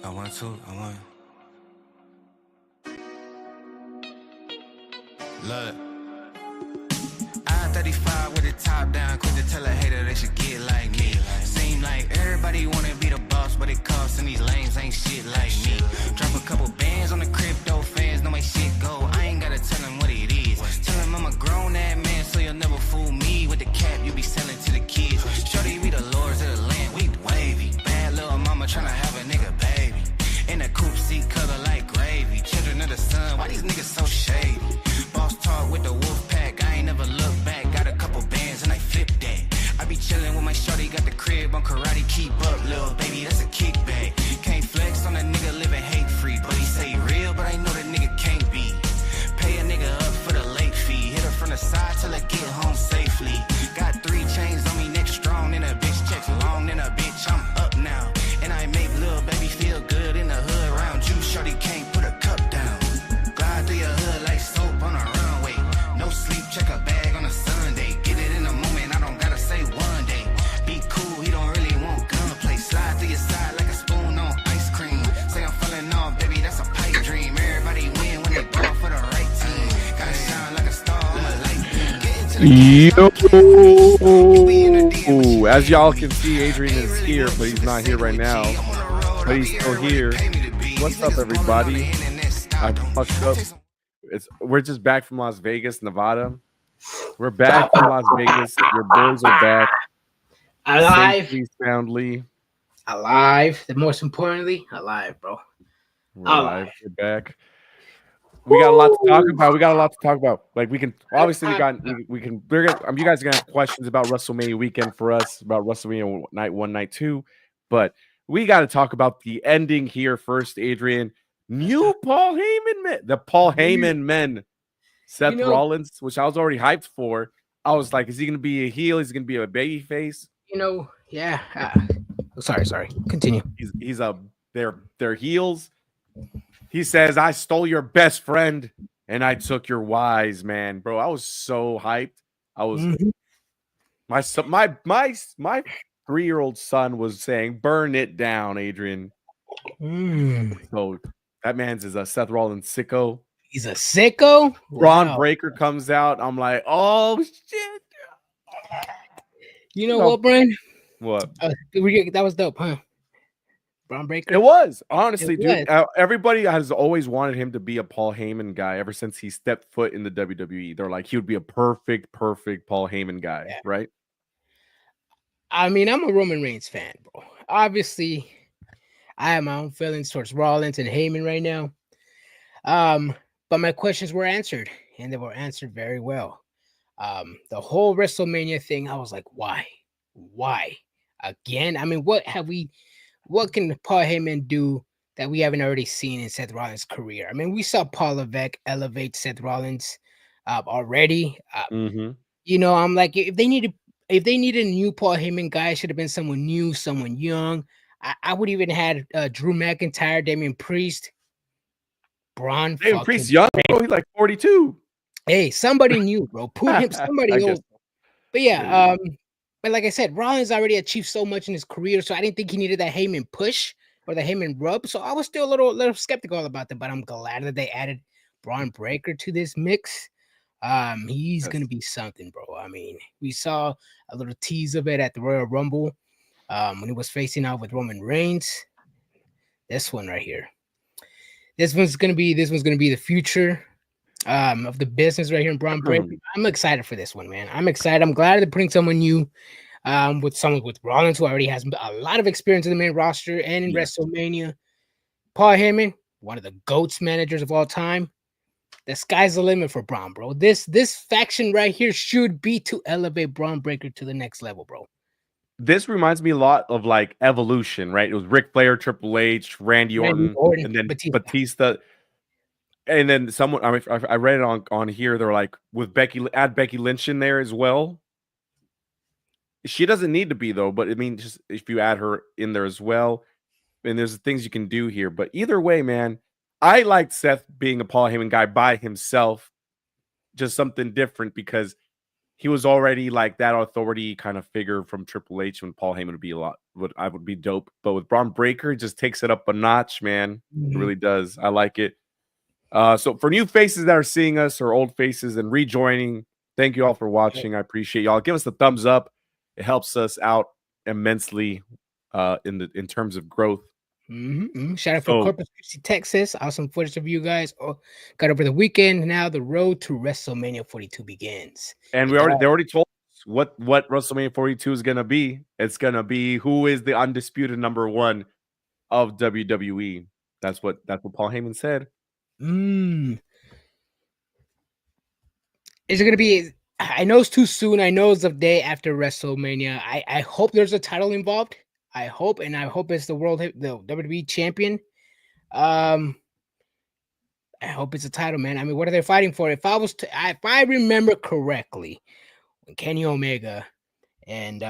I want to. I want. Look. I-35 with the top down, quick to tell a hater they should get like me. Seem like everybody wanna be the boss, but it costs and these lames ain't shit like me. Drop a couple bands on the crypto fans, know my shit go. I ain't gotta tell them what it is. Tell them I'm a grown ass man, so you'll never fool me with the cap you be selling to the kids. Shorty, we the lords of the land, we wavy. Bad little mama tryna have a nigga baby. In a coupe seat color like gravy. Children of the sun, why these niggas so shady? Boss talk with the wolf pack, I ain't never look back. Got a couple bands and I flip that. I be chillin' with my shorty, got the crib on karate. Keep up, little baby, that's a kickback. Can't flex on a nigga living hate free. But he say real, but I know that nigga can't be. Pay a nigga up for the late fee. Hit her from the side till I get home safely. Got 3 chains on me, neck strong, then a bitch checks long, then a bitch, I'm up now. And I make little baby feel good in the hood around you. Shorty can't put a cup down. Glide through your hood like soap on a runway. No sleep, check a bag on a Sunday. Get it in the moment, I don't gotta say one day. Be cool, he don't really want gunplay. Slide to your side like a spoon on ice cream. Say I'm falling off, baby, that's a pipe dream. Everybody win when they ball for the right team. Gotta shine like a star, I'm a light beam. Get into the Yo, as y'all can see, Adrian is here, but he's not here right now. But he's still here. What's up, everybody? I fucked up. We're just back from Las Vegas, Nevada. We're back from Las Vegas. Your boys are back. Alive. Safely, soundly. Alive. The most importantly, alive, bro. We're alive. We're back. We got a lot to talk about. Like we can obviously you guys are gonna have questions about WrestleMania weekend for us, about WrestleMania night 1, night 2, but we got to talk about the ending here first, Adrian. New Paul Heyman the Paul Heyman men. Seth Rollins, which I was already hyped for. I was like, is he gonna be a heel? Is he gonna be a baby face? Yeah. Sorry. Continue. He's they're heels. He says, I stole your best friend and I took your wise man. Bro, I was so hyped. I was my 3-year-old son was saying, burn it down, Adrian. So that man's is a Seth Rollins sicko. He's a sicko. Braun Breaker comes out. I'm like, oh shit. You know what, Brian? What? That was dope, huh? Braun Breaker. It was, honestly, dude. Everybody has always wanted him to be a Paul Heyman guy ever since he stepped foot in the WWE. They're like, he would be a perfect Paul Heyman guy, right? I mean, I'm a Roman Reigns fan, bro. Obviously, I have my own feelings towards Rollins and Heyman right now. But my questions were answered, and they were answered very well. The whole WrestleMania thing, I was like, why? Why? Again? I mean, what can Paul Heyman do that we haven't already seen in Seth Rollins' career? I mean, we saw Paul Levesque elevate Seth Rollins already. I'm like, if they need a new Paul Heyman guy, it should have been someone new, someone young. I would even had Drew McIntyre, Damian Priest, Braun. Damian Priest young, bro. He's like 42. Hey, somebody new, bro. Put him somebody old. But yeah, but like I said, Rollins already achieved so much in his career, so I didn't think he needed that Heyman push or the Heyman rub. So I was still a little skeptical about that, but I'm glad that they added Braun Breaker to this mix. He's gonna be something, bro. I mean, we saw a little tease of it at the Royal Rumble when he was facing out with Roman Reigns. This one right here. This one's gonna be the future of the business right here in Braun Breaker. I'm excited for this one, man. I'm excited. I'm glad they're putting someone new with Rollins, who already has a lot of experience in the main roster and in WrestleMania. Paul Heyman, one of the GOATs managers of all time. The sky's the limit for Braun, bro. This faction right here should be to elevate Braun Breaker to the next level, bro. This reminds me a lot of like Evolution, right? It was Ric Flair, Triple H, Randy Orton, and then Batista. And then someone, I read it on here. They're like, with add Becky Lynch in there as well. She doesn't need to be though, but I mean, just if you add her in there as well, and there's things you can do here. But either way, man, I liked Seth being a Paul Heyman guy by himself, just something different because he was already like that authority kind of figure from Triple H when Paul Heyman would be a lot would be dope. But with Braun Breaker, it just takes it up a notch, man. It really does. I like it. So for new faces that are seeing us or old faces and rejoining, thank you all for watching. I appreciate y'all. Give us the thumbs up. It helps us out immensely in terms of growth. Shout out for Corpus Christi, Texas. Awesome footage of you guys. Got over the weekend. Now the road to WrestleMania 42 begins. And they already told us what WrestleMania 42 is gonna be. It's gonna be who is the undisputed number one of WWE. That's what Paul Heyman said. Is it gonna be? I know it's too soon. I know it's the day after WrestleMania. I hope there's a title involved. I hope it's the WWE champion. I hope it's a title, man. I mean, what are they fighting for? If I remember correctly, when Kenny Omega and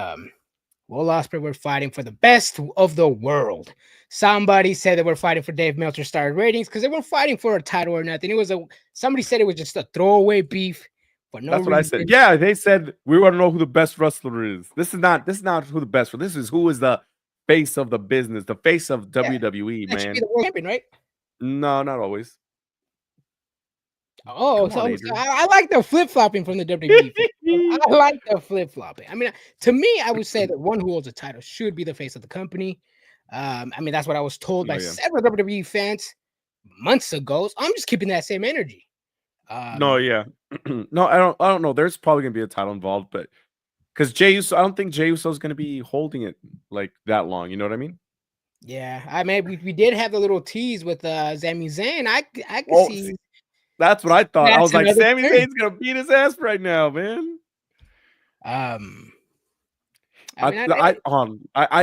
Will Ospreay were fighting for the best of the world, somebody said they were fighting for Dave Meltzer star ratings because they weren't fighting for a title or nothing. Somebody said it was just a throwaway beef. That's what I said. Yeah, they said we want to know who the best wrestler is. This is not who the best. This is who is the face of the business, the face of WWE, man. Should be the world champion, right? No, not always. Oh, so I like the flip flopping from the WWE. I like the flip flopping. I mean, to me, I would say that one who holds a title should be the face of the company. I mean, that's what I was told by several WWE fans months ago. So I'm just keeping that same energy. No, I don't know. There's probably gonna be a title involved, but because Jey Uso, I don't think Jey Uso is gonna be holding it like that long. You know what I mean? Yeah, I mean, we did have the little tease with Sami Zayn. I can see. That's what I thought. I was like, Sami Zayn's gonna beat his ass right now, man. I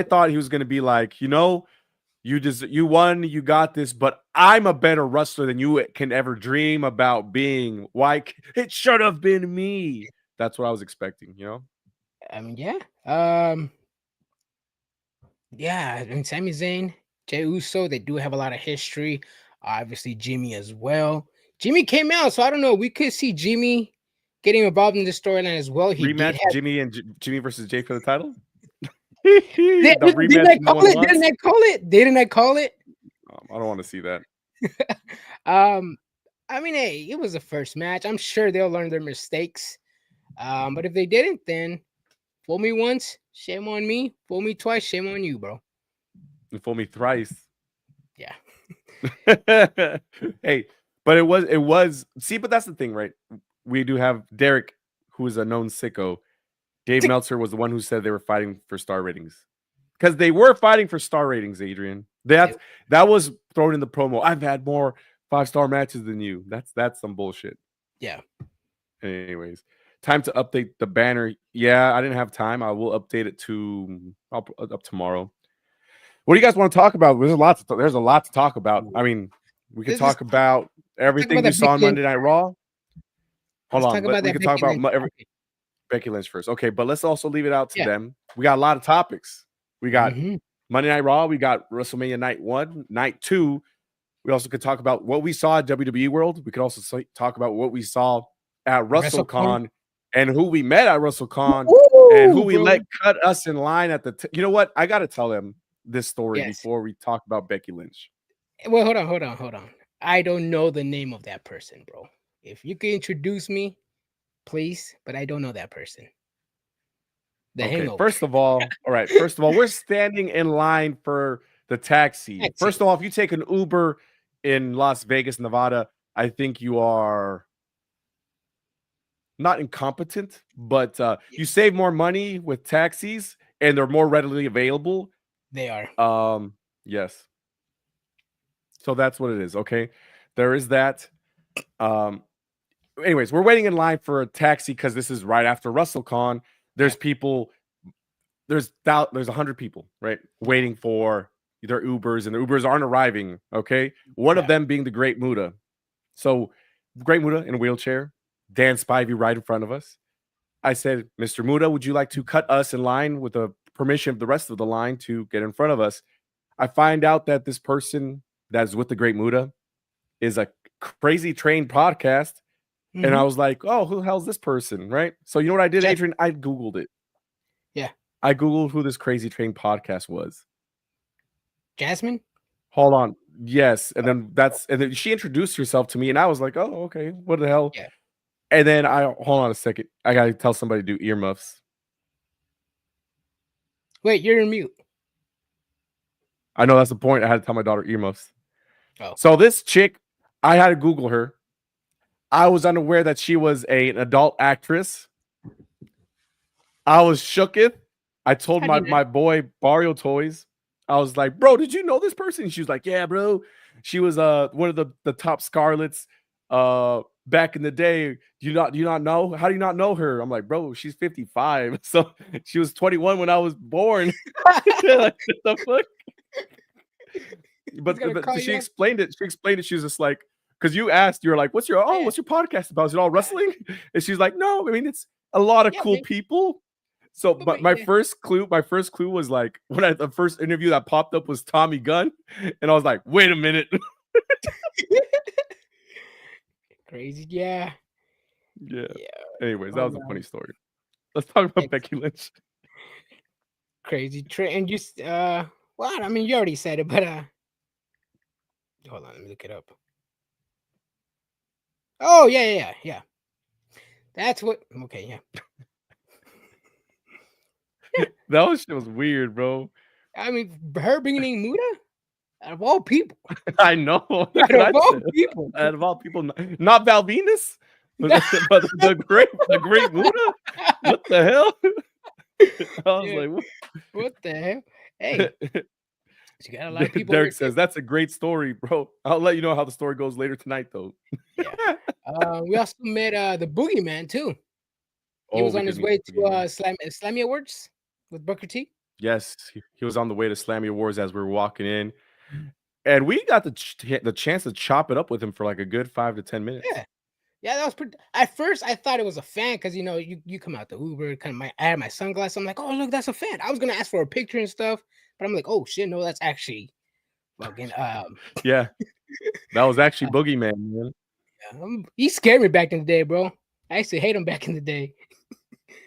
thought he was gonna be like, you won, you got this, but I'm a better wrestler than you can ever dream about being. Why it should have been me. That's what I was expecting, I mean, yeah. I mean, Sami Zayn, Jey Uso, they do have a lot of history. Obviously, Jimmy as well. Jimmy came out, so I don't know. We could see Jimmy getting involved in the storyline as well. Rematch Jimmy versus Jey for the title. Didn't I call it? I don't want to see that. I mean, hey, it was the first match. I'm sure they'll learn their mistakes. But if they didn't, then fool me once, shame on me. Fool me twice, shame on you, bro. And fool me thrice. Yeah. Hey, but it was. See, but that's the thing, right? We do have Derek, who is a known sicko. Dave Meltzer was the one who said they were fighting for star ratings. Because they were fighting for star ratings, Adrian. That was thrown in the promo. I've had more 5-star matches than you. That's some bullshit. Yeah. Anyways, time to update the banner. Yeah, I didn't have time. I will update it up tomorrow. What do you guys want to talk about? There's a lot to talk about. I mean, we could talk about everything we saw on Monday Night Raw. Hold on. We could talk about Becky Lynch first. Okay, but let's also leave it out to them. We got a lot of topics. We got Monday Night Raw. We got WrestleMania Night 1, Night 2. We also could talk about what we saw at WWE World. We could also talk about what we saw at WrestleCon and who we met at WrestleCon and who we let cut us in line at the you know what? I got to tell them this story before we talk about Becky Lynch. Well, hold on. I don't know the name of that person, bro. If you can introduce me, please, but I don't know that person. Hangover. First of all, we're standing in line for the taxi. First of all, if you take an Uber in Las Vegas, Nevada, I think you are not incompetent, but you save more money with taxis and they're more readily available. They are. Yes. So that's what it is. Okay. There is that. Anyways, we're waiting in line for a taxi because this is right after WrestleCon. There's people, there's 100 people, right, waiting for their Ubers, and the Ubers aren't arriving. Okay. One of them being the Great Muta. So, Great Muta in a wheelchair, Dan Spivey right in front of us. I said, Mr. Muta, would you like to cut us in line with the permission of the rest of the line to get in front of us? I find out that this person that's with the Great Muta is a crazy trained podcast. And I was like, oh, who the hell's this person? Right. So you know what I did, Adrian? I Googled it. Yeah. I googled who this Crazy Train podcast was. Jasmine. Hold on. Yes, and then she introduced herself to me, and I was like, "Oh, okay. What the hell?" Yeah. And then hold on a second. I gotta tell somebody to do earmuffs. Wait, you're in mute. I know that's the point. I had to tell my daughter earmuffs. Oh. So this chick, I had to Google her. I was unaware that she was an adult actress. I was shooketh. I told my boy Barrio Toys. I was like, bro, did you know this person? She was like, yeah, bro. She was one of the top Scarlets back in the day. Do you not know? How do you not know her? I'm like, bro, she's 55. So she was 21 when I was born. Like, what the fuck? But she explained it. She explained it. She was just like, because you asked, you're like, what's your podcast about? Is it all wrestling? And she's like, no, I mean, it's a lot of cool people. So, but my first clue was like, when the first interview that popped up was Tommy Gunn, and I was like, wait a minute. Crazy, yeah. Anyways, that was a funny story. Let's talk about Becky Lynch. Crazy Train, and just well, I mean, you already said it, but hold on, let me look it up. Oh yeah. That's what. Okay, yeah. That shit was weird, bro. I mean, her bringing Muda out of all people. I know. Out of all people, not Val Venus, but the great Muda. What the hell? I was like, what the hell? Hey, she got a lot of people. Derek says that's a great story, bro. I'll let you know how the story goes later tonight, though. We also met the Boogeyman too. He was on his way to Slammy Awards with Booker T. Yes, he was on the way to Slammy Awards as we were walking in, and we got the chance to chop it up with him for like a good 5 to 10 minutes. Yeah, that was pretty. At first, I thought it was a fan because you come out the Uber, I had my sunglasses. I'm like, oh look, that's a fan. I was gonna ask for a picture and stuff, but I'm like, oh shit, no, that's actually fucking yeah, that was actually Boogeyman, man. He scared me back in the day, bro. I used to hate him back in the day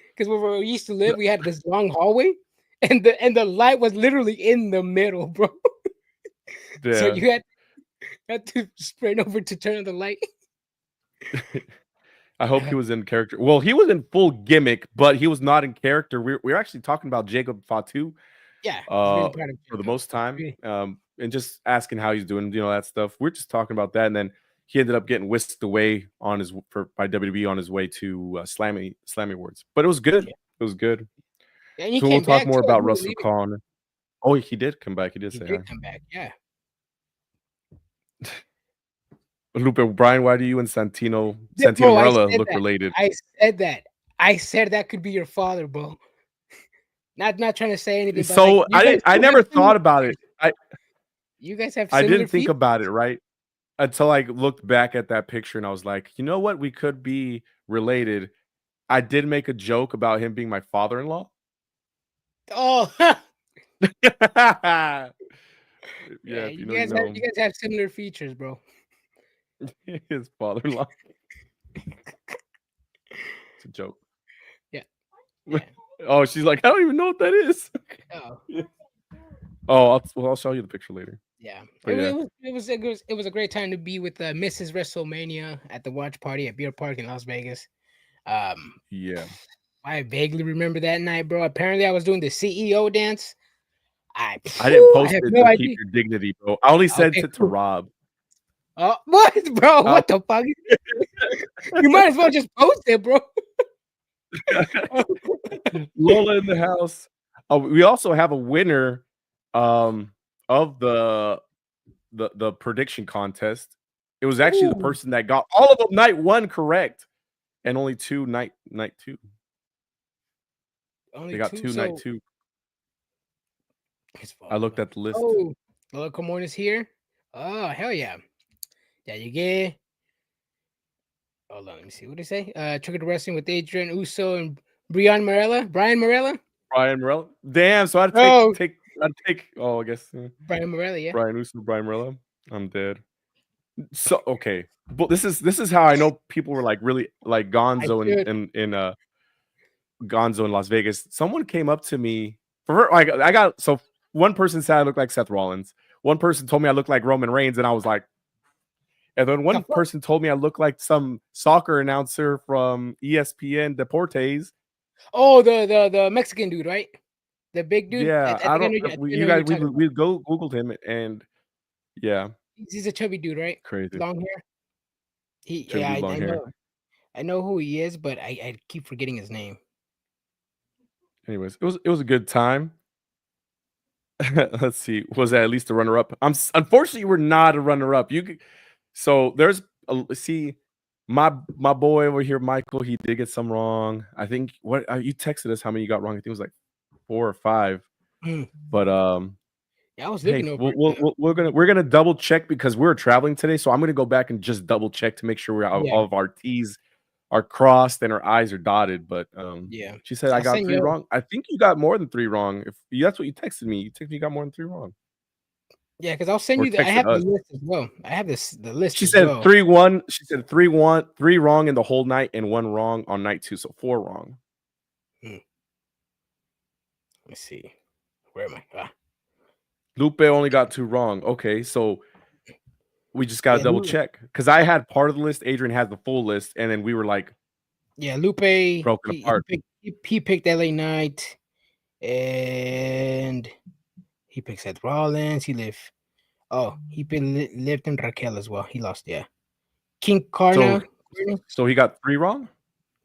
because where we used to live, we had this long hallway, and the light was literally in the middle, bro. Yeah. So you had to sprint over to turn on the light. I hope he was in character. Well, he was in full gimmick, but he was not in character. We're actually talking about Jacob Fatu. Yeah, for the most time, and just asking how he's doing, that stuff. We're just talking about that, and then he ended up getting whisked away by WWE on his way to Slammy Awards. But it was good. Yeah. It was good. And so we'll talk more about Russell Khan. Oh, he did come back. He did come back. Yeah. Lupe, Brian, why do you and Santino Marella look related? I said that. I said that could be your father, bro. Not trying to say anything. So I never thought about it. You guys have. I didn't think about it, right? Until I looked back at that picture and I was like, you know what? We could be related. I did make a joke about him being my father-in-law. Oh. Yeah, you guys have similar features, bro. His father-in-law. It's a joke. Yeah. Oh, she's like, I don't even know what that is. Oh. I'll show you the picture later. Yeah. It was a great time to be with Mrs. WrestleMania at the watch party at Beer Park in Las Vegas. Yeah. I vaguely remember that night, bro. Apparently, I was doing the CEO dance. I didn't post it to keep your dignity, bro. I only sent it to Rob. Oh, what, bro? What the fuck? You might as well just post it, bro. Lola in the house. We also have a winner of the prediction contest. It was actually the person that got all of them night one correct, and only two night two. They got two night two. I looked at the list. Oh, Lola Comorn is here. Oh, hell yeah. Yeah, you get. Hold on, let me see. What did they say? Triggered Wrestling with Adrian Uso and Brian Morella. Damn. So I'd take. Oh, I guess. Brian Morella. Yeah. Brian Uso, Brian Morella. I'm dead. So okay, but this is how I know people were like really like Gonzo Gonzo in Las Vegas, someone came up to me so one person said I looked like Seth Rollins. One person told me I looked like Roman Reigns, and I was like, and then one person told me I looked like some soccer announcer from ESPN Deportes. Oh, the Mexican dude, right? The big dude. Yeah, I don't. You guys, we googled him, and yeah, he's a chubby dude, right? Crazy, long hair. Long hair. I know who he is, but I keep forgetting his name. Anyways, it was a good time. Let's see. Was that at least a runner up? Unfortunately, we're not a runner up. So there's my boy over here, Michael. He did get some wrong. I think you texted us how many you got wrong. I think it was like 4 or 5. But yeah, I was looking over. We're gonna double check because we're traveling today. So I'm gonna go back and just double check to make sure all of our T's are crossed and our I's are dotted. But yeah, she said I got 3 wrong. I think you got more than 3 wrong. If that's what you texted me, you got more than 3 wrong. Yeah, because I'll send you. I have the list as well. I have the list. She said 3-1. She said 3-1, 3 wrong in the whole night, and 1 wrong on night 2. So 4 wrong. Let's see. Where am I? Lupe only got 2 wrong. Okay, so we just gotta double check because I had part of the list. Adrian had the full list, and then we were like, yeah, Lupe broken apart. He picked LA Knight, and he picked Seth Rollins. He lived in Raquel as well. He lost, yeah. King Karna. So he got 3 wrong?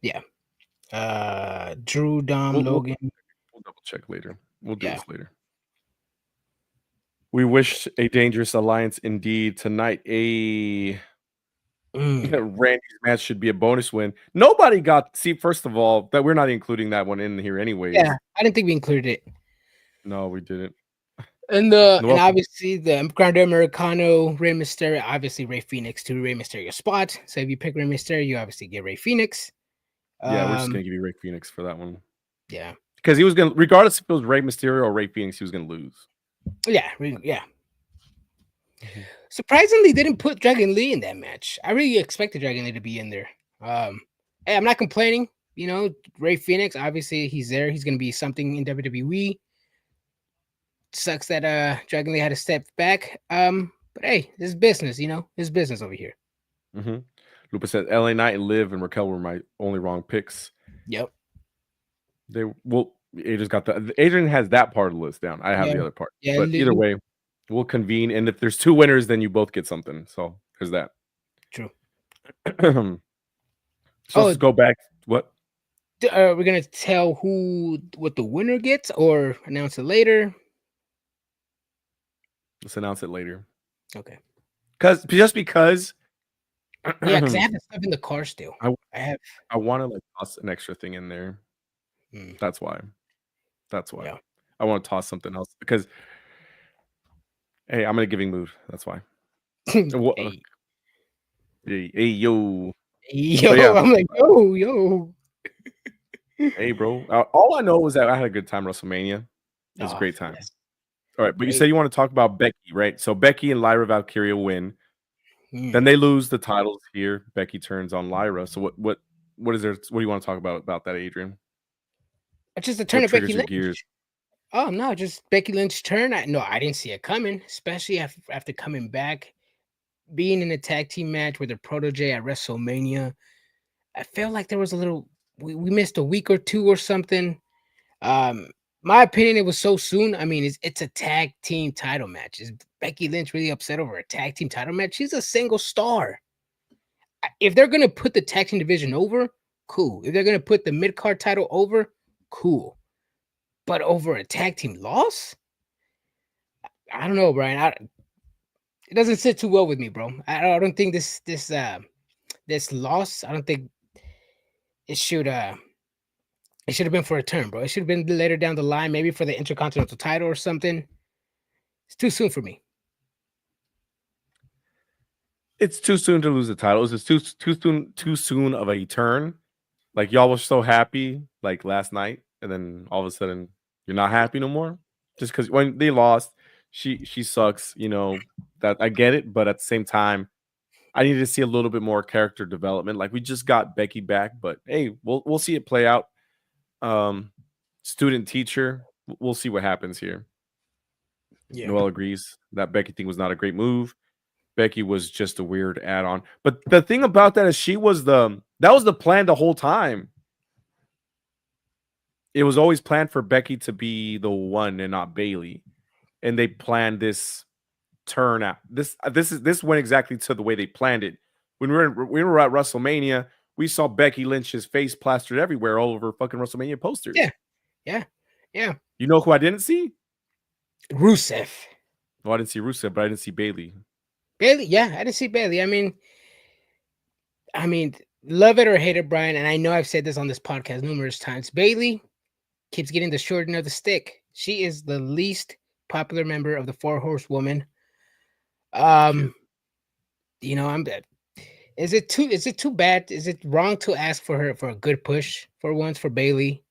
Yeah. Drew, Dom, Logan. We'll double check later. We'll do this later. We wish a dangerous alliance indeed tonight. Randy's match should be a bonus win. Nobody got first of all, that we're not including that one in here anyways. Yeah, I didn't think we included it. No, we didn't. And obviously the Grande Americano, Rey Mysterio, obviously Rey Fenix to Rey Mysterio spot. So if you pick Rey Mysterio, you obviously get Rey Fenix. Yeah, we're just gonna give you Rey Fenix for that one. Yeah, because he was gonna, regardless if it was Rey Mysterio or Rey Fenix, he was gonna lose. Yeah. Surprisingly, they didn't put Dragon Lee in that match. I really expected Dragon Lee to be in there. Hey, I'm not complaining. You know, Rey Fenix, obviously he's there. He's gonna be something in WWE. Sucks that Dragon Lee had to step back. But hey, this is business, you know. It's business over here. Lupa said LA Knight and Liv and Raquel were my only wrong picks. Yep. Adrian has that part of the list down. I have the other part. Yeah, but either way, we'll convene, and if there's 2 winners, then you both get something. So there's that. True. So let's go back. What? We're gonna tell what the winner gets, or announce it later. Let's announce it later. Okay. Because yeah, because I have the stuff in the car still. I want to toss an extra thing in there. That's why. Yeah. I want to toss something else because, hey, I'm in a giving mood. That's why. Hey, yo. Yeah. I'm like, yo. Hey, bro. All I know is that I had a good time at WrestleMania. It was a great time. Yes. All right, but you said you want to talk about Becky, right? So Becky and Lyra Valkyria win. Then they lose the titles here. Becky turns on Lyra. So what is there? What do you want to talk about that, Adrian? It's just the turn of Becky Lynch. Gears? Oh no, just Becky Lynch's turn. I didn't see it coming, especially after coming back, being in a tag team match with her protege at WrestleMania. I felt like there was a little. We missed a week or 2 or something. My opinion, it was so soon. I mean, it's a tag team title match. Is Becky Lynch really upset over a tag team title match? She's a single star. If they're going to put the tag team division over, cool. If they're going to put the mid-card title over, cool. But over a tag team loss? I don't know, Brian. It doesn't sit too well with me, bro. I don't think this loss, I don't think it should have been for a turn, bro. It should have been later down the line, maybe for the Intercontinental title or something. It's too soon for me. It's too soon to lose the title. It's too soon of a turn. Like y'all were so happy like last night, and then all of a sudden you're not happy no more. Just because when they lost, she sucks. You know that I get it, but at the same time, I needed to see a little bit more character development. Like we just got Becky back, but hey, we'll see it play out. student teacher. We'll see what happens here. Yeah. Noel agrees that Becky thing was not a great move. Becky was just a weird add-on. But the thing about that is that was the plan the whole time. It was always planned for Becky to be the one and not Bayley. And they planned this turn out. This went exactly to the way they planned it. When we were at WrestleMania, we saw Becky Lynch's face plastered everywhere, all over fucking WrestleMania posters. Yeah. You know who I didn't see? Rusev. Well, I didn't see Rusev, but I didn't see Bayley. Bayley, yeah, I didn't see Bayley. I mean, love it or hate it, Brian, and I know I've said this on this podcast numerous times. Bayley keeps getting the short end of the stick. She is the least popular member of the Four Horsewomen. You know, is it too bad? Is it wrong to ask for her for a good push for once for Bayley?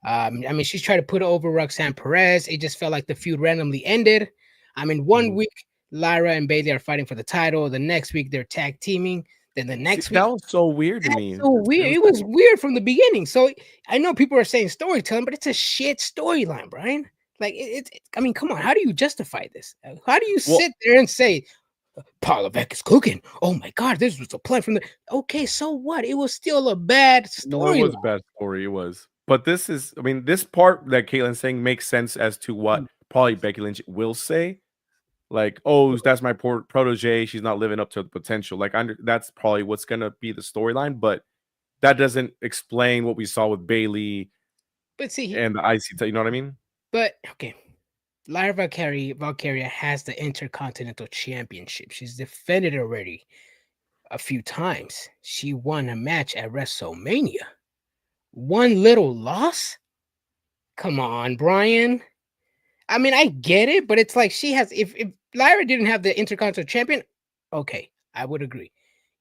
I mean, she's trying to put over Roxanne Perez. It just felt like the feud randomly ended. I mean, one week Lyra and Bayley are fighting for the title. The next week they're tag teaming. Then the next week, that was so weird to me. So weird. It was weird from the beginning. So I know people are saying storytelling, but it's a shit storyline, Brian. Like I mean, come on. How do you justify this? How do you sit there and say Paul Levesque is cooking? Oh my God, this was a plan from the. Okay, so what? It was still a bad story. It was a bad story. It was. But this is, I mean, this part that Caitlin's saying makes sense as to what probably Becky Lynch will say. Like, oh, that's my protege. She's not living up to the potential. Like, that's probably what's going to be the storyline. But that doesn't explain what we saw with Bayley. But see, and the IC, you know what I mean? But, okay. Lyra Valkyria has the Intercontinental Championship. She's defended it already a few times. She won a match at WrestleMania. One little loss? Come on, Brian. I mean, I get it, but it's like she has. If Lyra didn't have the Intercontinental Champion, okay, I would agree.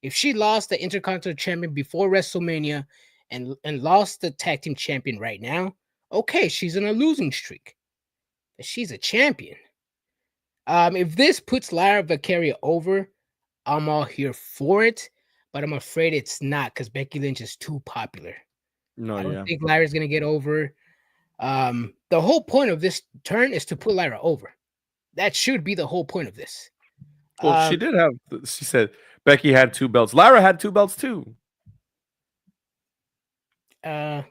If she lost the Intercontinental Champion before WrestleMania and lost the Tag Team Champion right now, okay, she's in a losing streak. But she's a champion. If this puts Lyra Valkyria over, I'm all here for it. But I'm afraid it's not because Becky Lynch is too popular. I don't think Lyra's gonna get over. The whole point of this turn is to put Lyra over. That should be the whole point of this. Well, she did have. She said Becky had 2 belts. Lyra had 2 belts too. Yeah.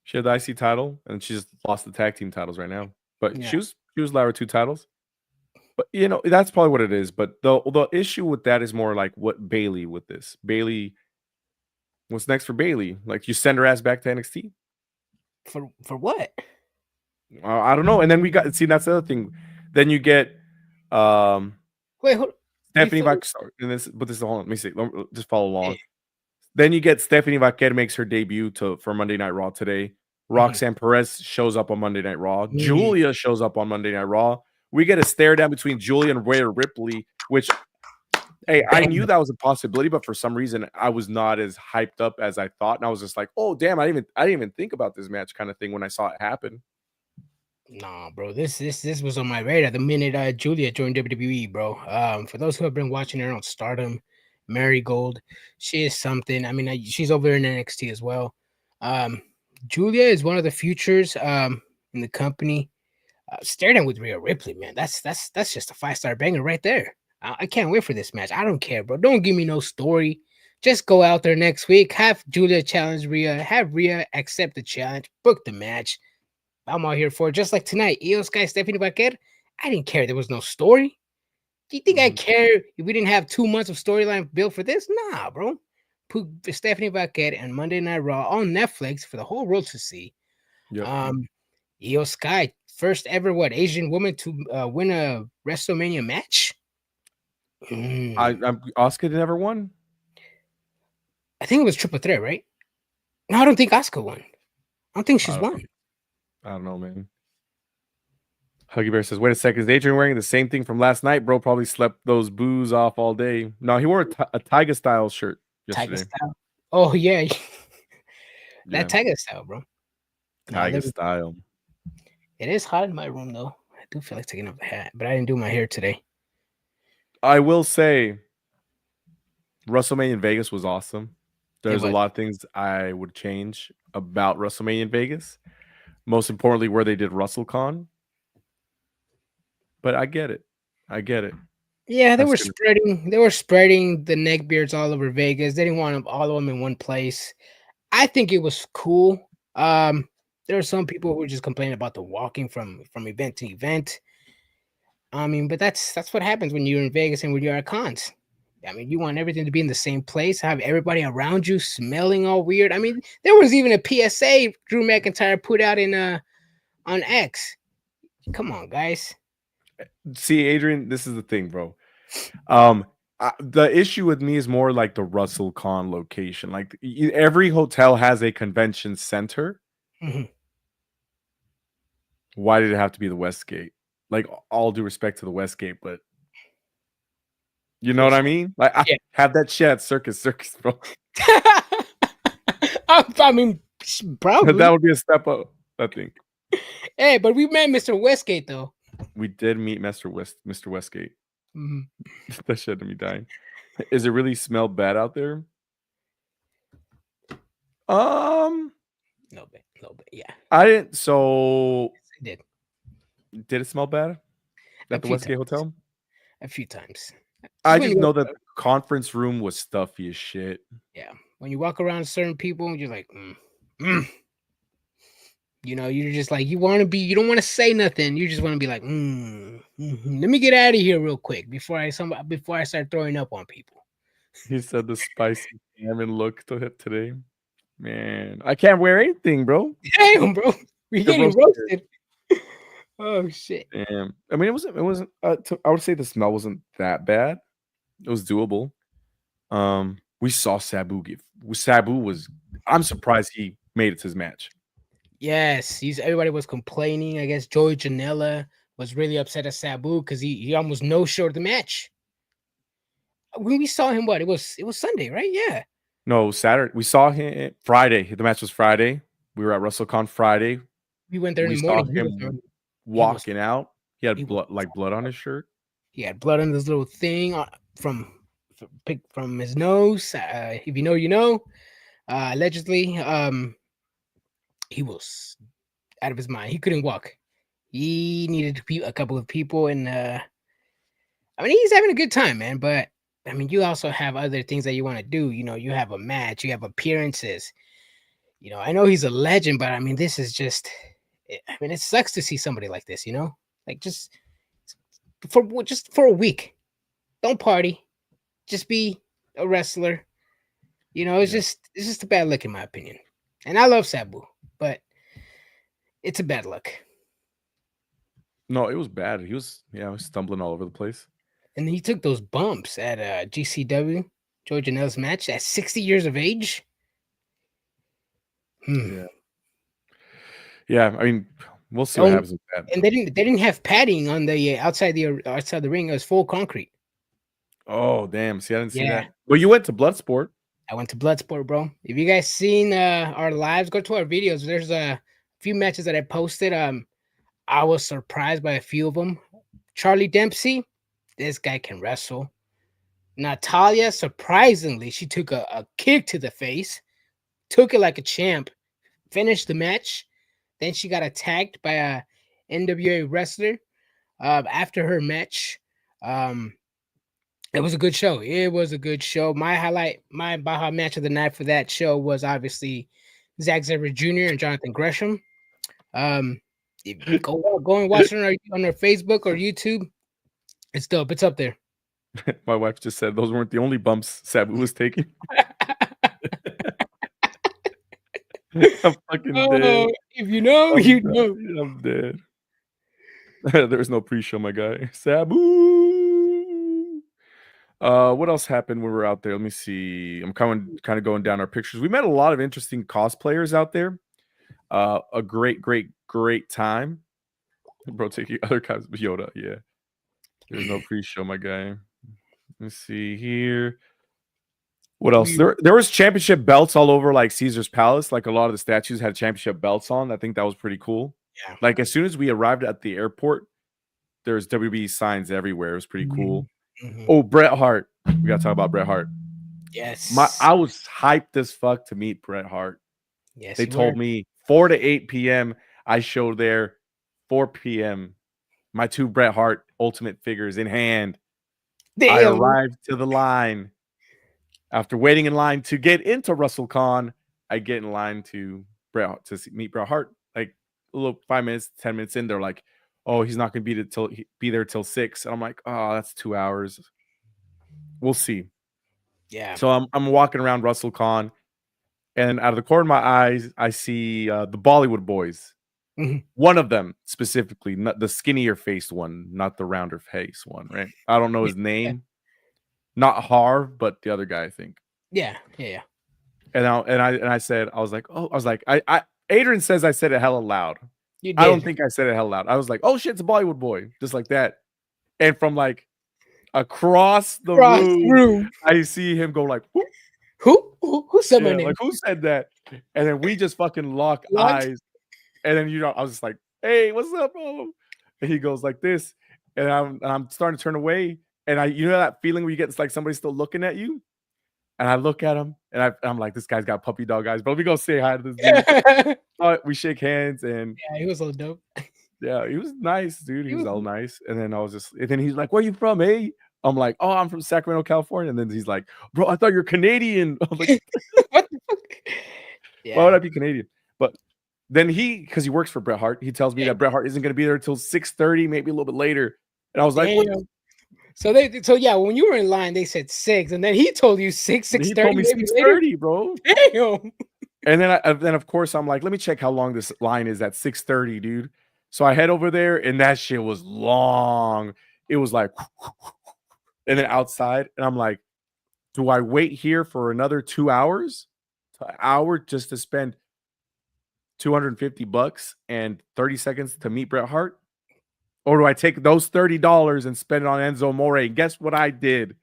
She had the IC title, and she just lost the tag team titles right now. But she was Lyra 2 titles. But you know that's probably what it is. But the issue with that is more like what Bayley with this. Bayley, what's next for Bayley? Like you send her ass back to NXT. For what? I don't know. And then we got that's the other thing. Then you get wait, hold Stephanie Vaquer. And this, but this is hold on. Let me see. Just follow along. Hey. Then you get Stephanie Vaquer makes her debut for Monday Night Raw today. Roxanne Perez shows up on Monday Night Raw. Julia shows up on Monday Night Raw. We get a stare down between Julia and Rhea Ripley, which hey, I knew that was a possibility, but for some reason I was not as hyped up as I thought. And I was just like, oh damn, I didn't even think about this match kind of thing when I saw it happen. Nah, bro, this was on my radar the minute Julia joined WWE, bro. For those who have been watching her on Stardom, Marigold, she is something. I mean, she's over in NXT as well. Julia is one of the futures in the company. Stare down with Rhea Ripley, man. That's just a 5-star banger right there. I can't wait for this match. I don't care, bro. Don't give me no story. Just go out there next week. Have Julia challenge Rhea. Have Rhea accept the challenge. Book the match. I'm all here for it. Just like tonight, Io Sky, Stephanie Vaquer. I didn't care. There was no story. Do you think I care if we didn't have 2 months of storyline built for this? Nah, bro. Put Stephanie Vaquer and Monday Night Raw on Netflix for the whole world to see. Yep. Io Sky, first ever Asian woman to win a WrestleMania match. Asuka never won. I think it was triple threat, right? No, I don't think Asuka won. I don't think she's won. I don't know, man. Huggy Bear says, wait a second. Is Adrian wearing the same thing from last night? Bro probably slept those boos off all day. No, he wore a Tiger Style shirt yesterday. Tiger Style? Oh, yeah. That Tiger Style, bro. Tiger Style. It is hot in my room, though. I do feel like taking off the hat, but I didn't do my hair today. I will say WrestleMania in Vegas was awesome. There's a lot of things I would change about WrestleMania in Vegas. Most importantly, where they did WrestleCon. But I get it. Yeah, they were spreading the neckbeards all over Vegas. They didn't want them, all of them in one place. I think it was cool. There are some people who were just complaining about the walking from event to event. I mean, but that's what happens when you're in Vegas and when you're at cons. I mean, you want everything to be in the same place, have everybody around you smelling all weird. I mean, there was even a PSA Drew McIntyre put out in on X. Come on, guys. See, Adrian, this is the thing, bro. The issue with me is more like the WrestleCon location. Like every hotel has a convention center. Mm-hmm. Why did it have to be the Westgate? Like, all due respect to the Westgate, but you know what I mean? Like, I have that shit at Circus, bro. I mean, probably that would be a step up, I think. Hey, but we met Mr. Westgate though. We did meet Mr. Westgate. Mm-hmm. That shit had me dying. Is it really smell bad out there? A little bit, yeah. I didn't. So it did. Did it smell bad at the Westgate Hotel? A few times. I just know that the conference room was stuffy as shit. Yeah, when you walk around certain people, you're like, you know, you're just like, you want to be, you don't want to say nothing. You just want to be like, let me get out of here real quick before I start throwing up on people. He said the spicy salmon look to hit today. Man, I can't wear anything, bro. Damn, bro, we're getting roasted. Oh shit. Damn. I mean, it wasn't. I would say the smell wasn't that bad. It was doable. We saw Sabu give. Sabu was. I'm surprised he made it to his match. Yes, everybody was complaining. I guess Joey Janela was really upset at Sabu because he almost no-showed the match. When we saw him, it was Sunday, right? Yeah. No, Saturday. We saw him Friday. The match was Friday. We were at WrestleCon Friday. We went there in the morning. Saw him walking out. He had blood on his shirt. He had blood on this little thing from his nose. If you know, you know. Allegedly, he was out of his mind. He couldn't walk. He needed to be a couple of people, and I mean, he's having a good time, man. But I mean, you also have other things that you want to do. You know, you have a match, you have appearances. You know, I know he's a legend, but I mean, this is just. I mean, it sucks to see somebody like this. You know, like just for a week, don't party, just be a wrestler. You know, it's just a bad look in my opinion. And I love Sabu, but it's a bad look. No, it was bad. He was stumbling all over the place. And he took those bumps at GCW, Joey Janela's match at 60 years of age. Yeah, I mean, we'll see what happens with that. And they didn't have padding on the outside the ring. It was full concrete. Oh damn! See, I didn't see that. Well, you went to Bloodsport. I went to Bloodsport, bro. If you guys seen our lives, go to our videos. There's a few matches that I posted. I was surprised by a few of them. Charlie Dempsey, this guy can wrestle. Natalia, surprisingly, she took a kick to the face, took it like a champ, finished the match. Then she got attacked by a NWA wrestler after her match. It was a good show. My Baja match of the night for that show was obviously Zack Sabre Jr. and Jonathan Gresham. If you go and watch it on our Facebook or YouTube. It's dope. It's up there. My wife just said those weren't the only bumps Sabu was taking. I'm fucking dead. If you know, you know. I'm dead. There's no pre-show, my guy. Sabu. What else happened when we were out there? Let me see. I'm kind of going down our pictures. We met a lot of interesting cosplayers out there. A great time. Bro, taking other guys. Yoda, yeah. There's no pre-show, my guy. Let's see here. What else? There was championship belts all over like Caesar's Palace. Like a lot of the statues had championship belts on. I think that was pretty cool. Yeah. Like as soon as we arrived at the airport, there's WB signs everywhere. It was pretty cool. Mm-hmm. Oh, Bret Hart. We got to talk about Bret Hart. Yes. I was hyped as fuck to meet Bret Hart. Yes, They told me 4 to 8 p.m. I showed there 4 p.m. My 2 Bret Hart Ultimate figures in hand. Damn. I arrived to the line. After waiting in line to get into WrestleCon, I get in line to meet Bret Hart. Like a little 5 minutes, 10 minutes in, they're like, "Oh, he's not going to be there till 6." And I'm like, "Oh, that's 2 hours. We'll see." Yeah. So I'm walking around WrestleCon, and out of the corner of my eyes, I see the Bollywood boys. Mm-hmm. One of them specifically, not the skinnier faced one, not the rounder face one, right? I don't know his name. Not Harv, but the other guy, I think. Yeah. And I said, I was like, Adrian says I said it hella loud. You did. I don't think I said it hella loud. I was like, oh shit, it's a Bollywood boy, just like that. And from like across the room, I see him go like, who said my name? Like who said that? And then we just fucking lock eyes. And then I was just like, hey, what's up, bro? And he goes like this, and I'm starting to turn away. And you know that feeling where you get like somebody still looking at you? And I look at him, and I'm like, this guy's got puppy dog eyes, but let me go say hi to this dude. We shake hands, and yeah, he was so dope. Yeah, he was nice, dude. He was all nice. And then and then he's like, where you from, eh? I'm like, oh, I'm from Sacramento, California. And then he's like, bro, I thought you're Canadian. I'm like, what the fuck? Yeah. Why would I be Canadian? But then because he works for Bret Hart, he tells me that Bret Hart isn't going to be there until 6:30, maybe a little bit later. And I was like, what? So yeah, when you were in line, they said 6, and then he told you 6:30. He told me 6:30, bro. Damn. And then of course I'm like, let me check how long this line is at 6:30, dude. So I head over there, and that shit was long. It was like, and then outside, and I'm like, do I wait here for another 2 hours? An hour just to spend $250 and 30 seconds to meet Bret Hart? Or do I take those $30 and spend it on Enzo Amore? And guess what I did?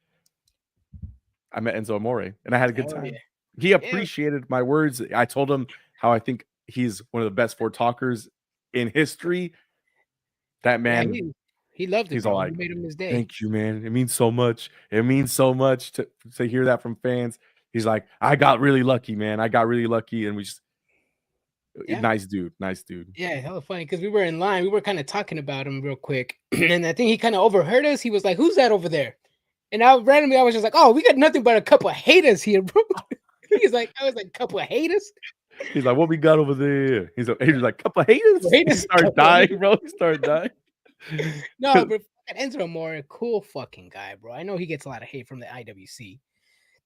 I met Enzo Amore, and I had a good time. Yeah. He appreciated my words. I told him how I think he's one of the best 4 talkers in history. That man, he loved it. He's all like, he made him his day. Thank you, man. It means so much. It means so much to hear that from fans. He's like, I got really lucky, man. I got really lucky, and we just nice dude. Yeah, hella funny because we were in line. We were kind of talking about him real quick, and I think he kind of overheard us. He was like, "Who's that over there?" And I was just like, "Oh, we got nothing but a couple of haters here, bro." I was like, "Couple of haters." He's like, "What we got over there?" He's like, "Couple of haters." He started dying, bro. He started dying. No, but Enzo Amore, cool fucking guy, bro. I know he gets a lot of hate from the IWC.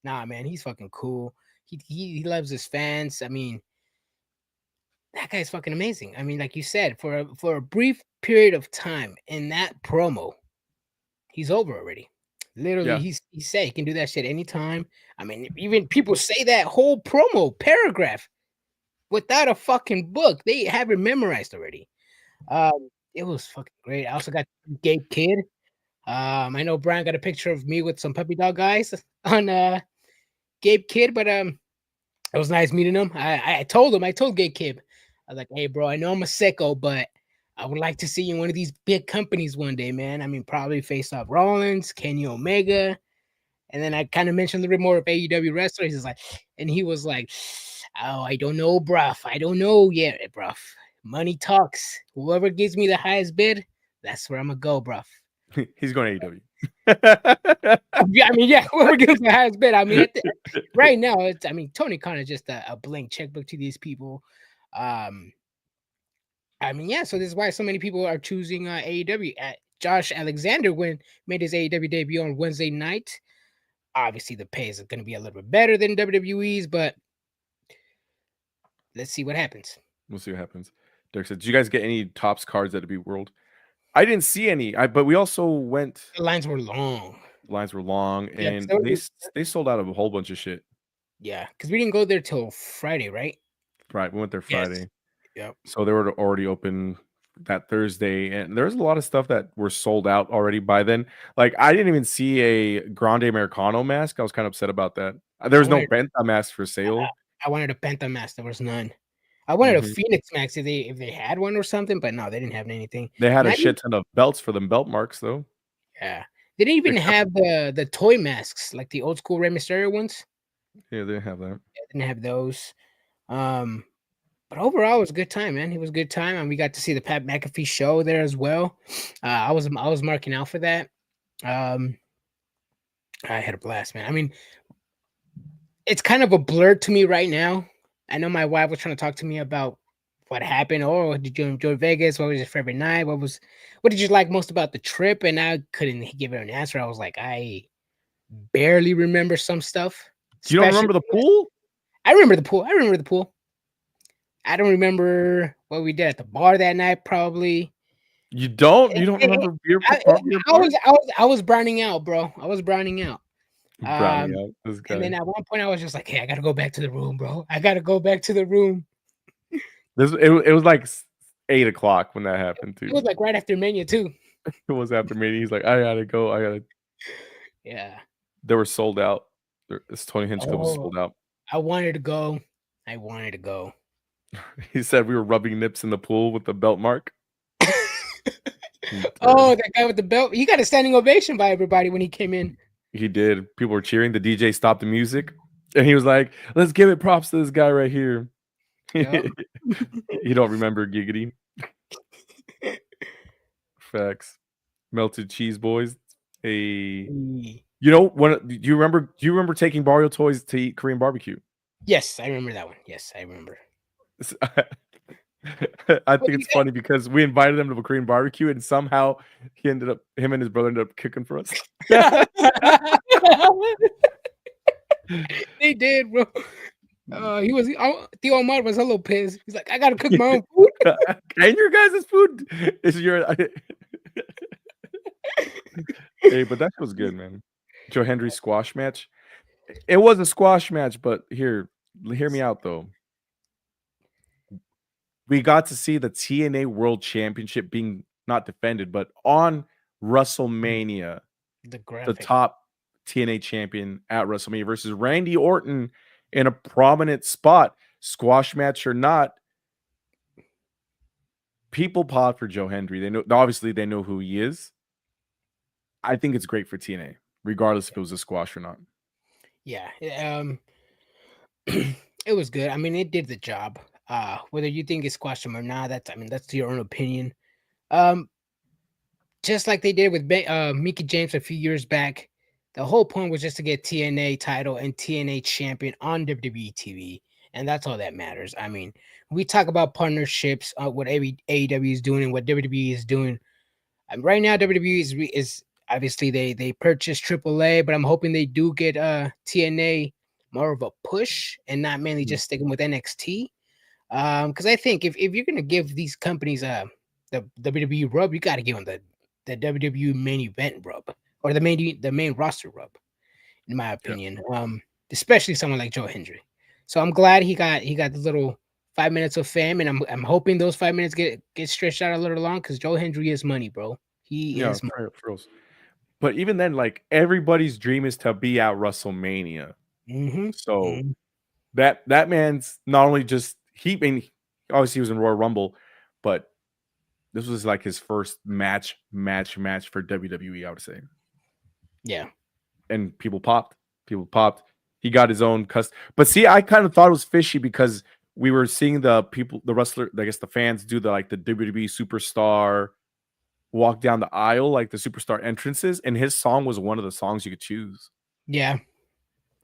Nah, man, he's fucking cool. He loves his fans. I mean, that guy's fucking amazing. I mean, like you said, for a brief period of time in that promo, he's over already. Literally, he said he can do that shit anytime. I mean, even people say that whole promo paragraph without a fucking book. They have it memorized already. It was fucking great. I also got Gabe Kidd. I know Brian got a picture of me with some puppy dog eyes on Gabe Kidd, but it was nice meeting him. I told Gabe Kidd, I was like, hey, bro, I know I'm a sicko, but I would like to see you in one of these big companies one day, man. I mean, probably face off Rollins, Kenny Omega. And then I kind of mentioned a little bit more of AEW wrestlers. He was like, oh, I don't know, bruv. I don't know yet, bruv. Money talks. Whoever gives me the highest bid, that's where I'm going to go, bruv. He's going to AEW. Whoever gives the highest bid. I mean, right now, Tony Khan is just a blank checkbook to these people. So this is why so many people are choosing AEW. Josh Alexander made his AEW debut on Wednesday night. Obviously, the pay is going to be a little bit better than WWE's, but let's see what happens. We'll see what happens. Derek said, did you guys get any Topps cards at WWE World? I didn't see any. But we also went. The lines were long. And they sold out of a whole bunch of shit. Yeah, because we didn't go there till Friday, right? Right, we went there Friday. Yes. Yep. So they were already open that Thursday, and there's a lot of stuff that were sold out already by then. Like, I didn't even see a Grande Americano mask. I was kind of upset about that. There was no Penta mask for sale. I wanted a Penta mask. There was none. I wanted a Phoenix mask if they had one or something, but no, they didn't have anything. They had a shit ton of belts for them belt marks, though. Yeah. They didn't even have the toy masks like the old school Rey Mysterio ones. Yeah, they didn't have that. Yeah, didn't have those. But overall, it was a good time, man. It was a good time, and we got to see the Pat McAfee show there as well. I was marking out for that. I had a blast, man. I mean, it's kind of a blur to me right now. I know my wife was trying to talk to me about what happened. Oh, did you enjoy Vegas? What was your favorite night? What did you like most about the trip? And I couldn't give her an answer. I was like, I barely remember some stuff. You don't remember the pool? I remember the pool. I don't remember what we did at the bar that night. Probably. You don't remember beer? I was browning out, bro. I was browning out. Browning out. This guy. And then at one point, I was just like, "Hey, I gotta go back to the room, bro. I gotta go back to the room." It was like 8 o'clock when that happened too. It was like right after Mania too. It was after Mania. He's like, I gotta go. Yeah. They were sold out. This Tony Hinch Club was sold out. I wanted to go. He said we were rubbing nips in the pool with the belt mark. Oh, that guy with the belt. He got a standing ovation by everybody when he came in. He did. People were cheering. The DJ stopped the music. And he was like, let's give it props to this guy right here. Yep. You don't remember Giggity. Facts. Melted cheese boys. Do you remember taking Barrio toys to eat Korean barbecue? Yes, I remember that one. Yes, I remember. I think it's funny because we invited them to a Korean barbecue and somehow him and his brother ended up cooking for us. They did, bro. Theo Omar was a little pissed. He's like, I gotta cook my own food. And your guys' food is your Hey, but that was good, man. Joe Hendry squash match. It was a squash match, but hear me out though. We got to see the TNA World Championship being not defended, but on WrestleMania, the top TNA champion at WrestleMania versus Randy Orton in a prominent spot, squash match or not. People pop for Joe Hendry. They know who he is. I think it's great for TNA, regardless if it was a squash or not. Yeah, it was good. I mean, it did the job. Whether you think it's squashed him or not, that's your own opinion. Just like they did with Mickie James a few years back, the whole point was just to get TNA title and TNA champion on WWE TV, and that's all that matters. I mean, we talk about partnerships, what AEW is doing and what WWE is doing. Right now, WWE is obviously they purchased AAA, but I'm hoping they do get TNA more of a push and not mainly just sticking with NXT. Because I think if you're gonna give these companies the WWE rub, you got to give them the WWE main event rub or the main roster rub, in my opinion. Yeah. Especially someone like Joe Hendry. So I'm glad he got the little 5 minutes of fame, and I'm hoping those 5 minutes get stretched out a little long because Joe Hendry is money, bro. He is money. But even then, like everybody's dream is to be at WrestleMania. Mm-hmm. So that man's not only just obviously he was in Royal Rumble, but this was like his first match for WWE, I would say. Yeah. And people popped. He got his own but see, I kind of thought it was fishy because we were seeing the wrestler, I guess the fans do the WWE superstar walk down the aisle, like the superstar entrances, and his song was one of the songs you could choose. Yeah.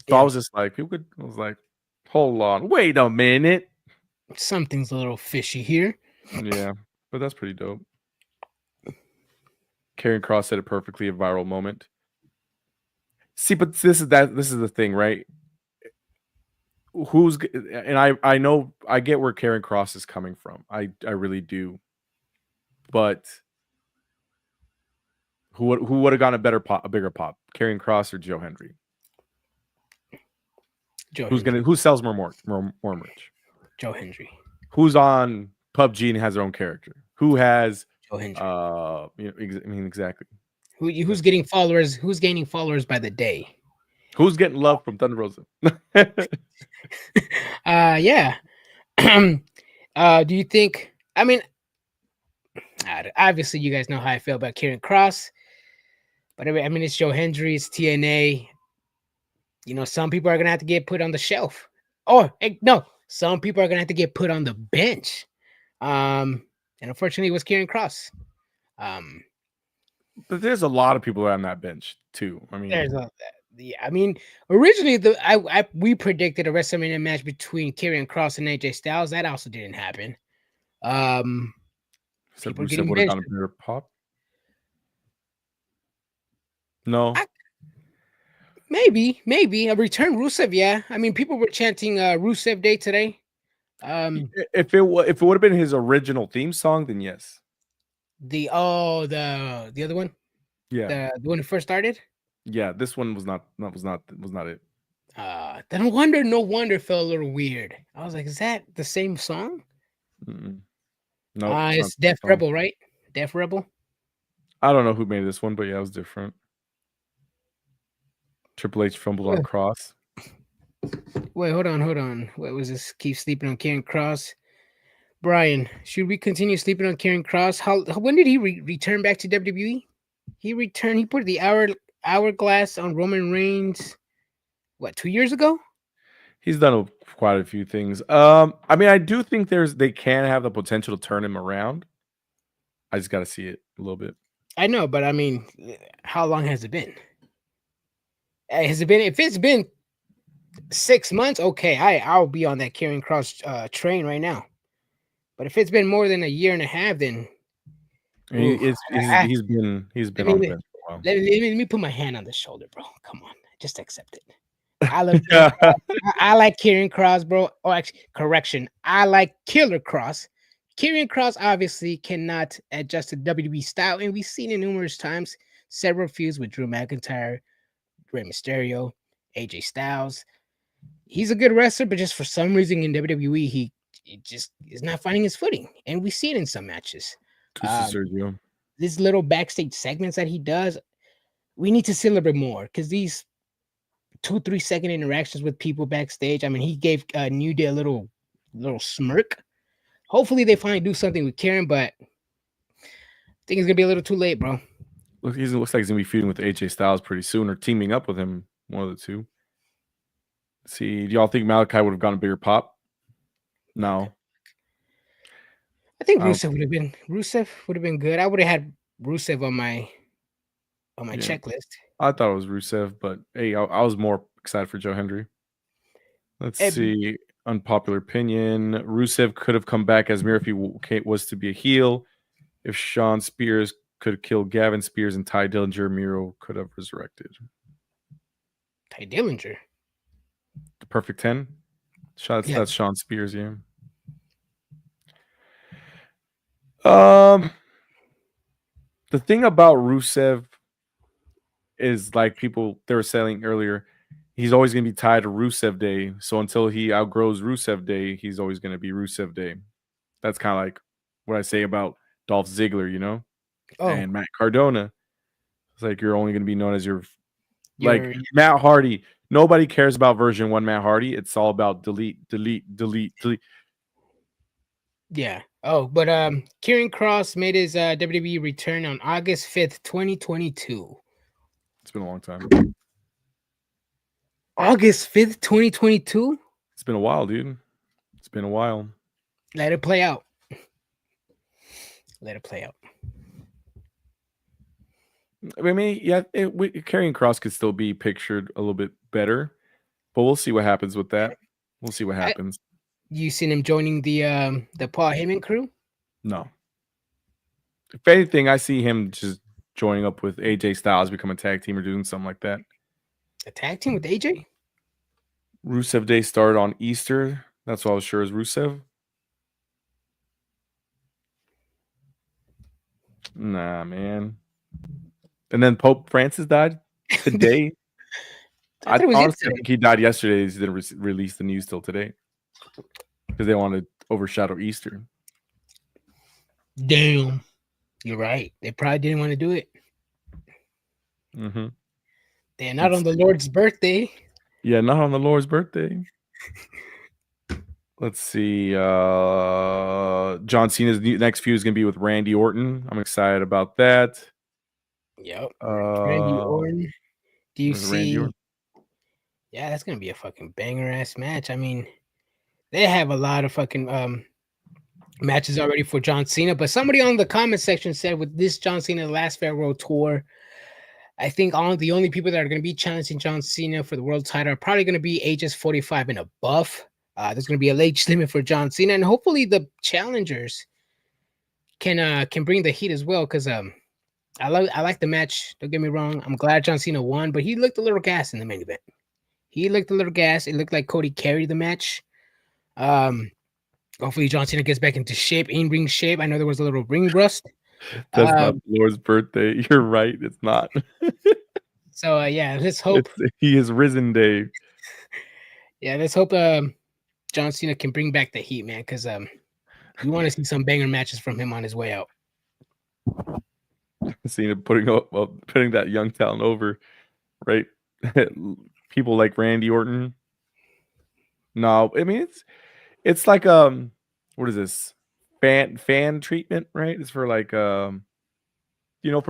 So I was just like, I was like, hold on, wait a minute. Something's a little fishy here. Yeah, but that's pretty dope. Karrion Kross said it perfectly, a viral moment. See, but this is the thing, right? I know I get where Karrion Kross is coming from. I really do. But who would have gotten a bigger pop? Karrion Kross or Joe Hendry? Who sells more merch? Joe Hendry. Who's on PUBG and has their own character? Who has Joe Hendry? Exactly. Who's getting followers? Who's gaining followers by the day? Who's getting love from Thunder Rosa? Yeah. Do you think? I mean, obviously, you guys know how I feel about Karrion Kross. But I mean, it's Joe Hendry, it's TNA. Some people are gonna have to get put on the shelf. Or no, some people are gonna have to get put on the bench. And unfortunately, it was Kieran Cross. But there's a lot of people on that bench too. I mean, originally we predicted a WrestleMania match between Kieran Cross and AJ Styles. That also didn't happen. People getting would have gotten a bigger pop. No. Maybe a return Rusev. Yeah, I mean, people were chanting Rusev Day today. If it would have been his original theme song, then yes. The other one. Yeah, the one who first started. Yeah, this one was not it. Then no wonder it felt a little weird. I was like, is that the same song? No, it's Def Rebel, right? Def Rebel. I don't know who made this one, but yeah, it was different. Triple H fumbled on Cross. Wait, hold on. What was this? Keep sleeping on Kieran Cross. Brian, should we continue sleeping on Kieran Cross? When did he return back to WWE? He returned. He put the hourglass on Roman Reigns. What, 2 years ago? He's done quite a few things. I mean, I do think they can have the potential to turn him around. I just got to see it a little bit. I know, but I mean, how long has it been? If it's been 6 months, okay, I'll be on that Kieran Cross train right now. But if it's been more than a year and a half, then he's been on the bench for a while. Let me put my hand on the shoulder, bro. Come on, just accept it. I love I like Kieran Cross, bro. Oh, actually, correction. I like Killer Cross. Kieran Cross obviously cannot adjust to WWE style, and we've seen it numerous times. Several feuds with Drew McIntyre, Rey Mysterio, AJ Styles. He's a good wrestler, but just for some reason in WWE, he just is not finding his footing, and we see it in some matches. These little backstage segments that he does, we need to see a little bit more, because these 2-3 second interactions with people backstage. I mean, he gave New Day a little smirk. Hopefully, they finally do something with Kieran, but I think it's gonna be a little too late, bro. Looks like he's gonna be feuding with AJ Styles pretty soon, or teaming up with him. One of the two. See, do y'all think Malachi would have gotten a bigger pop? No. I think Rusev would have been good. I would have had Rusev on my checklist. I thought it was Rusev, but hey, I was more excited for Joe Hendry. Let's see. Unpopular opinion. Rusev could have come back as Mir if he was to be a heel. If Sean Spears could kill Gavin Spears and Ty Dillinger, Miro could have resurrected. Ty Dillinger? The Perfect 10? That's Sean Spears, yeah. The thing about Rusev is, like they were saying earlier, he's always going to be tied to Rusev Day. So until he outgrows Rusev Day, he's always going to be Rusev Day. That's kind of like what I say about Dolph Ziggler, and Matt Cardona. It's like you're only going to be known as Matt Hardy. Nobody cares about version 1 Matt Hardy. It's all about delete. Yeah. Oh, but Kieran Cross made his WWE return on August 5th, 2022. It's been a long time. August 5th, 2022? It's been a while, dude. It's been a while. Let it play out. I mean, yeah, Karrion Kross could still be pictured a little bit better, but we'll see what happens with that. We'll see what happens. You seen him joining the Paul Heyman crew? No. If anything, I see him just joining up with AJ Styles, become a tag team or doing something like that. A tag team with AJ? Rusev Day started on Easter. That's what I was sure is Rusev. Nah, man. And then Pope Francis died today. I honestly think he died yesterday. He didn't release the news till today because they wanted to overshadow Easter. Damn. You're right. They probably didn't want to do it. Mm-hmm. They're not on the Lord's birthday. Yeah, not on the Lord's birthday. Let's see. John Cena's next feud is going to be with Randy Orton. I'm excited about that. Yep. Randy Orton. Do you see? Yeah, that's gonna be a fucking banger ass match. I mean, they have a lot of fucking matches already for John Cena, but somebody on the comment section said with this John Cena last farewell tour, I think the only people that are going to be challenging John Cena for the world title are probably going to be ages 45 and above. There's going to be a age limit for John Cena, and hopefully the challengers can bring the heat as well. Because I like the match. Don't get me wrong. I'm glad John Cena won, but he looked a little gas in the main event. He looked a little gas. It looked like Cody carried the match. Hopefully John Cena gets back into shape, in ring shape. I know there was a little ring rust. That's not Lord's birthday. You're right. It's not. So yeah, let's hope he is risen day. Yeah, let's hope John Cena can bring back the heat, man, because we want to see some banger matches from him on his way out. Cena putting that young talent over, right? People like Randy Orton. No, I mean it's like what is this? Fan treatment, right? It's for like for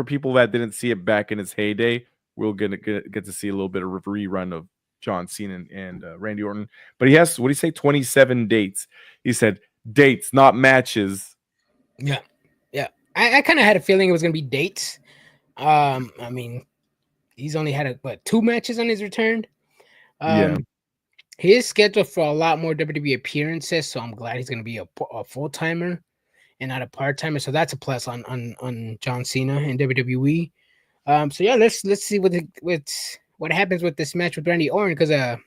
people that didn't see it back in its heyday, we'll get to see a little bit of a rerun of John Cena and Randy Orton. But he has, what do you say, 27 dates? He said dates, not matches. Yeah. I kind of had a feeling it was gonna be dates. I mean, he's only had 2 matches on his return. He is scheduled for a lot more WWE appearances, so I'm glad he's gonna be a full timer and not a part timer. So that's a plus on John Cena and WWE. So yeah, let's see what happens with this match with Randy Orton, because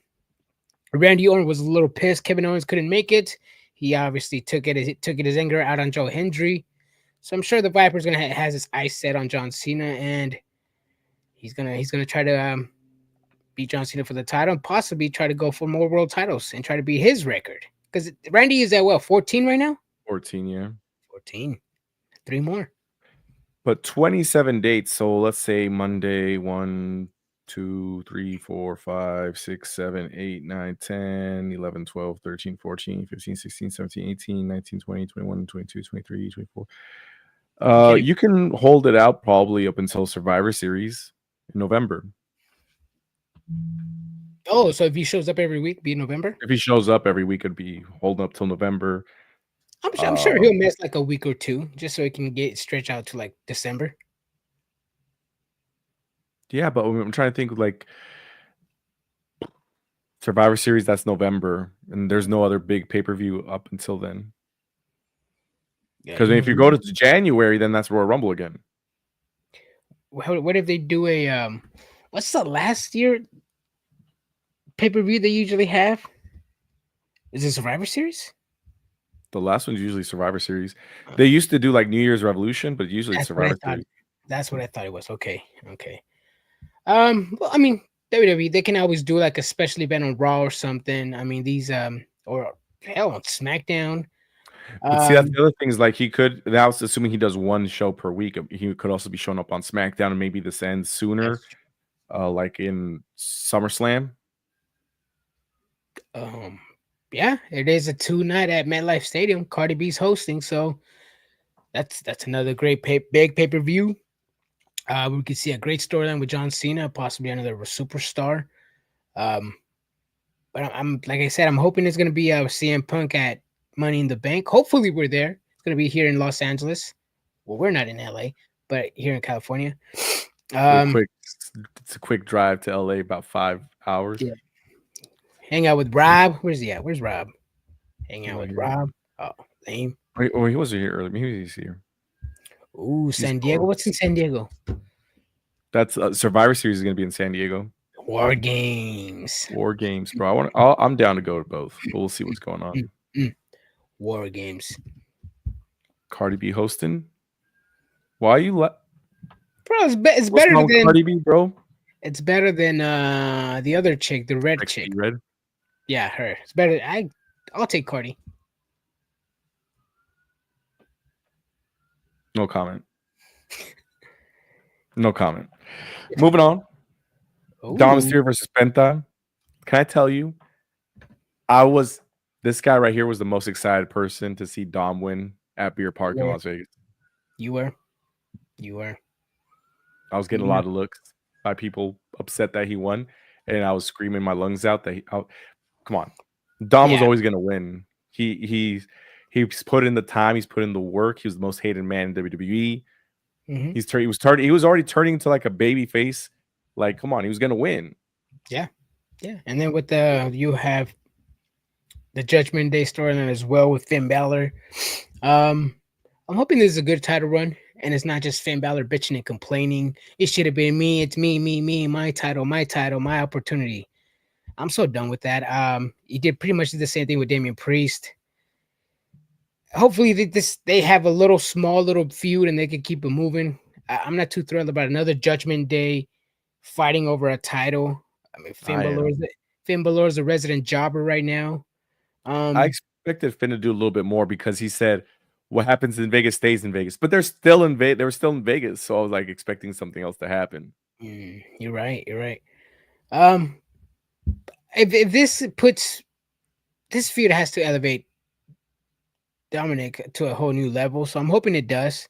Randy Orton was a little pissed Kevin Owens couldn't make it. He obviously took his anger out on Joe Hendry. So I'm sure the Viper's has his eyes set on John Cena, and he's gonna try to beat John Cena for the title and possibly try to go for more world titles and try to beat his record. Because Randy is at 14 right now? 14, yeah. 14. 3 more. But 27 dates. So let's say Monday, 1, 2, 3, 4, 5, 6, 7, 8, 9, 10, 11, 12, 13, 14, 15, 16, 17, 18, 19, 20, 21, 22, 23, 24. You can hold it out probably up until Survivor Series in November. Oh, so if he shows up every week, be November? If he shows up every week, it'd be holding up till November. I'm sure he'll miss like a week or 2 just so he can stretch out to like December. Yeah, but I'm trying to think like Survivor Series, that's November, and there's no other big pay-per-view up until then. Because if you go to January, then that's Royal Rumble again. What if they do a what's the last year pay-per-view they usually have? Is it Survivor Series? The last one's usually Survivor Series. They used to do like New Year's Revolution, but usually Survivor Series. That's what I thought it was. Okay. Well, I mean, WWE, they can always do like a special event on Raw or something. I mean, these or hell on SmackDown. But see, that's the other thing is like that was assuming he does one show per week. He could also be showing up on SmackDown, and maybe this ends sooner, like in SummerSlam. Yeah, it is a 2-night at MetLife Stadium. Cardi B's hosting, so that's another great big pay-per-view. We could see a great storyline with John Cena, possibly another superstar. But I'm like I said, I'm hoping it's gonna be a CM Punk at Money in the Bank. Hopefully we're there. It's gonna be here in Los Angeles. Well, we're not in LA, but here in California. It's a quick drive to LA, about 5 hours. Yeah. Hang out with Rob. Where's he at? Where's Rob? Hang out with Rob. Oh, lame. He wasn't here earlier. Maybe he's here. Ooh, San Diego. What's in San Diego? That's Survivor Series is going to be in San Diego. War Games, bro. I'm down to go to both, but we'll see what's going on. War Games. Cardi B hosting. Why are you bro? It's better than Cardi B, bro. It's better than the other chick, the red chick. Red. Yeah, her. It's better. I'll take Cardi. No comment. Moving on. Dom Mysterio versus Penta. Can I tell you? This guy right here was the most excited person to see Dom win at Beer Park in Las Vegas. You were. I was getting a lot of looks by people upset that he won, and I was screaming my lungs out that come on, Dom was always gonna win. He's put in the time, he's put in the work. He was the most hated man in WWE. He was already turning into like a baby face. Like, come on, he was gonna win. Yeah. And then with you have the Judgment Day storyline as well with Finn Balor. I'm hoping this is a good title run, and it's not just Finn Balor bitching and complaining. It should have been me. It's me, my title, my opportunity. I'm so done with that. He did pretty much the same thing with Damian Priest. Hopefully they have a small little feud and they can keep it moving. I'm not too thrilled about another Judgment Day fighting over a title. I mean, Finn Balor's a resident jobber right now. I expected Finn to do a little bit more because he said what happens in Vegas stays in Vegas, but they're still in They were still in Vegas, so I was like expecting something else to happen. You're right. If this feud has to elevate Dominic to a whole new level, so I'm hoping it does.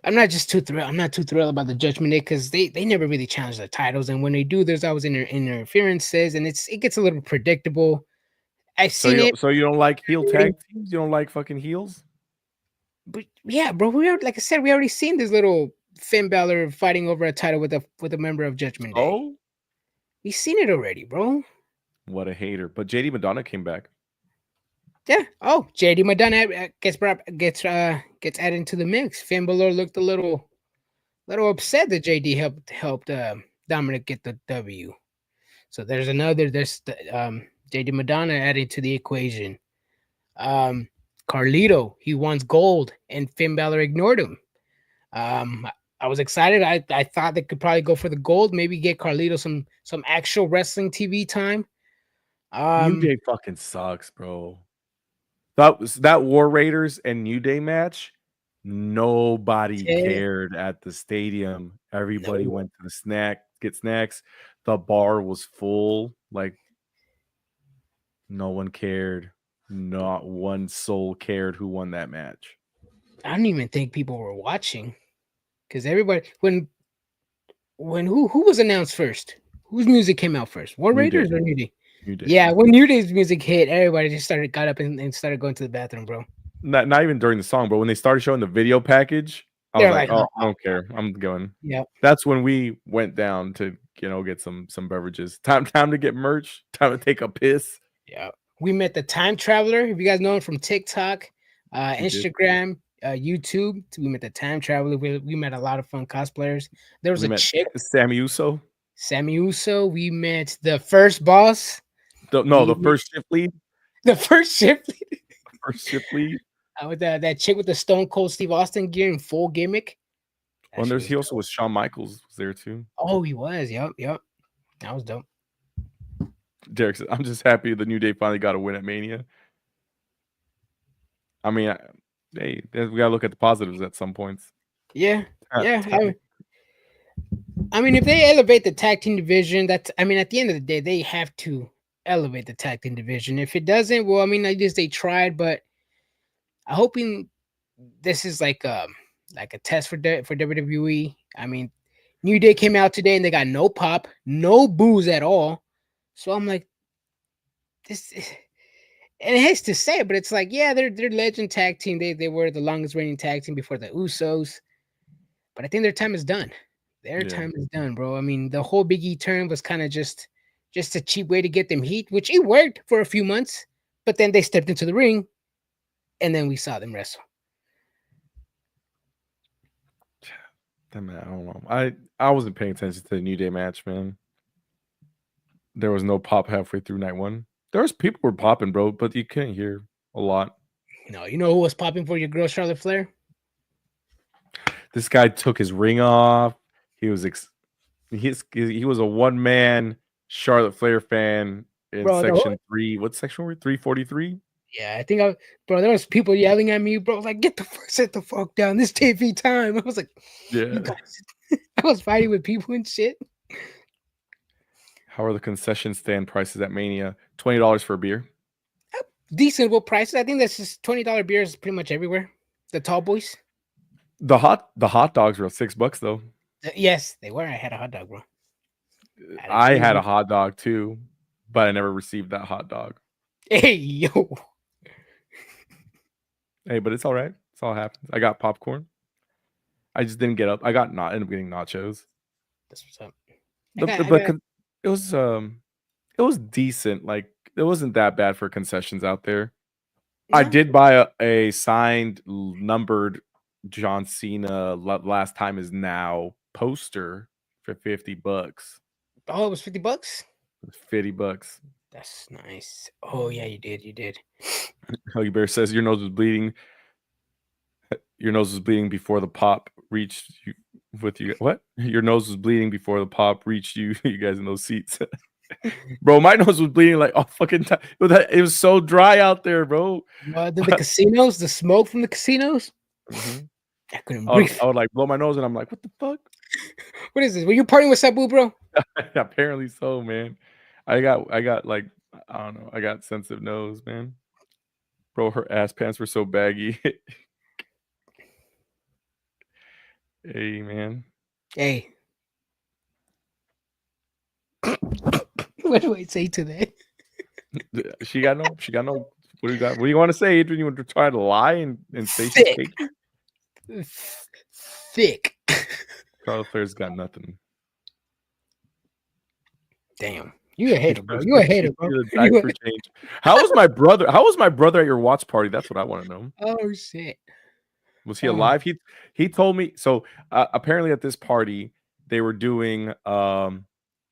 I'm not too thrilled about the Judgment Day because they never really challenge the titles, and when they do, there's always interferences, and it gets a little predictable. I've seen it. So you don't like heel tag teams? You don't like fucking heels? But yeah, bro, like I said, we already seen this little Finn Balor fighting over a title with a member of Judgment Day. Oh, we've seen it already, bro. What a hater! But JD Madonna came back. Yeah. Oh, JD Madonna gets added into the mix. Finn Balor looked a little upset that JD helped Dominic get the W. So there's JD Madonna added to the equation. Carlito, he wants gold, and Finn Balor ignored him. I was excited. I thought they could probably go for the gold, maybe get Carlito some actual wrestling TV time. New Day fucking sucks, bro. That War Raiders and New Day match, nobody cared at the stadium. Everybody went to get snacks. The bar was full. Like, no one cared. Not one soul cared who won that match. I don't even think people were watching because everybody when who was announced first? Whose music came out first? War Raiders or New Day? New Day. Yeah, when New Day's music hit, everybody just got up and started going to the bathroom, bro. Not even during the song, but when they started showing the video package, I was like, oh, I don't care. I'm going. Yeah. That's when we went down to get some beverages. Time to get merch. Time to take a piss. Yeah. We met the Time Traveler. If you guys know him from TikTok, Instagram, YouTube, we met the Time Traveler. We met a lot of fun cosplayers. There was a chick, Sammy Uso. We met the first boss. The first shift lead. The first shift lead. First shift lead. With that chick with the Stone Cold Steve Austin gear in full gimmick. And he also was Shawn Michaels was there too. Oh, he was. Yep. That was dope. Derek said, I'm just happy the New Day finally got a win at Mania. I mean, we gotta look at the positives at some points. Yeah. I mean, if they elevate the tag team division, at the end of the day, they have to elevate the tag team division. If it doesn't, well, I mean, I guess they tried, but I'm hoping this is like a test for WWE. I mean, New Day came out today and they got no pop, no boos at all. So I'm like, this, and it has to say it, but it's like, yeah, they're legend tag team. They were the longest reigning tag team before the Usos, but I think their time is done. Time is done, bro. I mean, the whole Big E turn was kind of just a cheap way to get them heat, which it worked for a few months, but then they stepped into the ring, and then we saw them wrestle. Damn it, I don't know. I wasn't paying attention to the New Day match, man. There was no pop halfway through night one. There was people were popping, bro, but you couldn't hear a lot. No, you know who was popping for your girl, Charlotte Flair? This guy took his ring off. He was he was a one-man Charlotte Flair fan in section 3. What section were we? 343? Yeah, I think there was people yelling at me, bro. Like, sit the fuck down. This TV time. I was like, yeah. I was fighting with people and shit. How are the concession stand prices at Mania? $20 for a beer. Decent prices. I think that's just $20 beers pretty much everywhere. The tall boys. The hot dogs were $6 though. Yes, they were. I had a hot dog, bro. I had a hot dog too, but I never received that hot dog. Hey, yo. Hey, but it's all right. It's all happens. I got popcorn. I just didn't get up. I ended up getting nachos. That's what's up. It was decent. Like it wasn't that bad for concessions out there. No. I did buy a signed, numbered John Cena "Last Time Is Now" poster for $50. Oh, it was $50. It was $50. That's nice. Oh yeah, you did. You did. Huggy Bear says your nose was bleeding. Your nose was bleeding before the pop reached you. With you, what? Your nose was bleeding before the pop reached you. You guys in those seats, bro. My nose was bleeding like all fucking time. It was so dry out there, bro. The casinos, the smoke from the casinos. Mm-hmm. I couldn't breathe. I would like blow my nose, and I'm like, what the fuck? What is this? Were you partying with Sabu, bro? Apparently so, man. I got like, I don't know. I got sensitive nose, man. Bro, her ass pants were so baggy. Hey, man. Hey. What do I say to that? She got no. What do you got? What do you want to say, Adrian? You want to try to lie and say she's cake? Thick. Charlotte Flair's got nothing. Damn. You a hater, bro. You a hater, bro. How was my brother? How was my brother at your watch party? That's what I want to know. Oh shit. Was he alive? He told me. So apparently at this party they were doing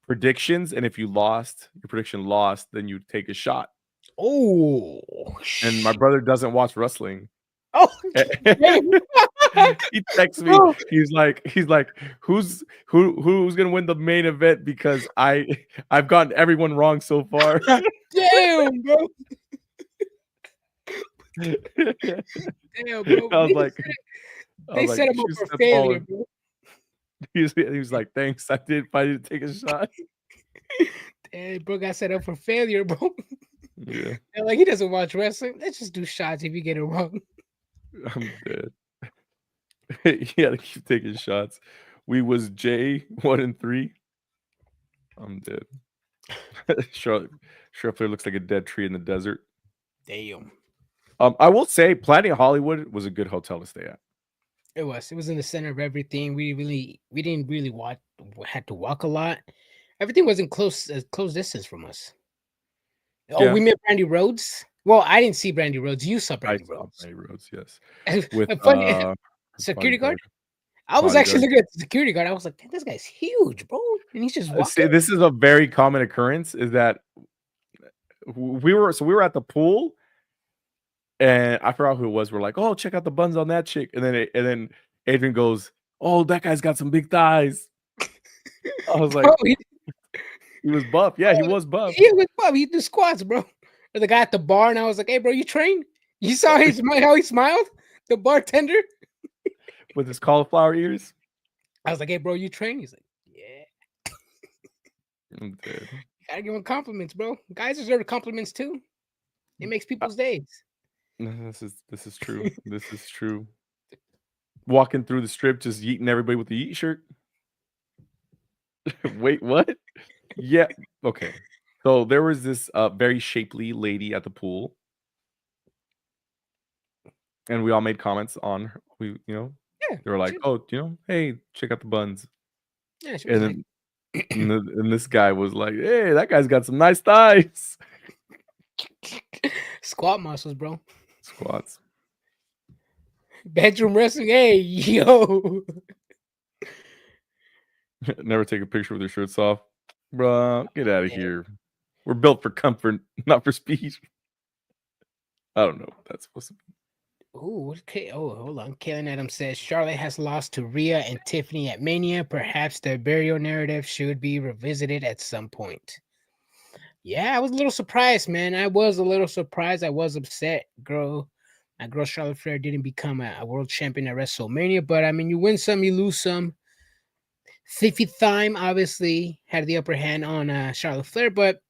predictions, and if your prediction lost, then you take a shot. Oh. And my brother doesn't watch wrestling. Oh. He texts me. He's like, who's gonna win the main event? Because I've gotten everyone wrong so far. Damn, bro. Damn, bro. I was like, they set him up for failure, bro. He was like, thanks. I didn't take a shot. Damn, bro got set up for failure, bro. Yeah. They're like, he doesn't watch wrestling. Let's just do shots if you get it wrong. I'm dead. He had to keep taking shots. We was J 1 and 3. I'm dead. Charlotte Flair looks like a dead tree in the desert. Damn. I will say Planet Hollywood was a good hotel to stay at. It was in the center of everything. We didn't really had to walk a lot. Everything was in close distance from us. Oh, yeah. We met Brandy Rhodes. Well, I didn't see Brandy Rhodes. You saw Brandy Rhodes. Brandy Rhodes, yes. With security guard. I was actually looking at the security guard. I was like, this guy's huge, bro. And he's just walking. This is a very common occurrence. Is that we were at the pool, and I forgot who it was. We're like, oh, check out the buns on that chick, and then Adrian goes, oh, that guy's got some big thighs. I was like, bro, he was buff. Yeah, he was buff. He was buff. He did squats, bro. Or the guy at the bar, and I was like, hey, bro, you train? You saw how he smiled? The bartender? With his cauliflower ears? I was like, hey, bro, you train? He's like, yeah. I'm dead. You gotta give him compliments, bro. Guys deserve compliments too. It makes people's days. This is true. This is true. Walking through the strip, just yeeting everybody with the yeet shirt. Wait, what? Yeah. Okay. So there was this very shapely lady at the pool, and we all made comments on her. They were like, "Oh, hey, check out the buns." Yeah, and then and this guy was like, "Hey, that guy's got some nice thighs." Squat muscles, bro. Squats. Bedroom wrestling. Hey, yo. Never take a picture with your shirts off, bro. Get out of here. We're built for comfort, not for speed. I don't know what that's supposed to be. Ooh, okay. Oh, hold on. Kaylin Adams says Charlotte has lost to Rhea and Tiffany at Mania. Perhaps the burial narrative should be revisited at some point. Yeah, I was a little surprised, man. I was a little surprised. I was upset, girl. My girl Charlotte Flair didn't become a world champion at WrestleMania, but I mean, you win some, you lose some. Fifi Thyme obviously had the upper hand on Charlotte Flair, but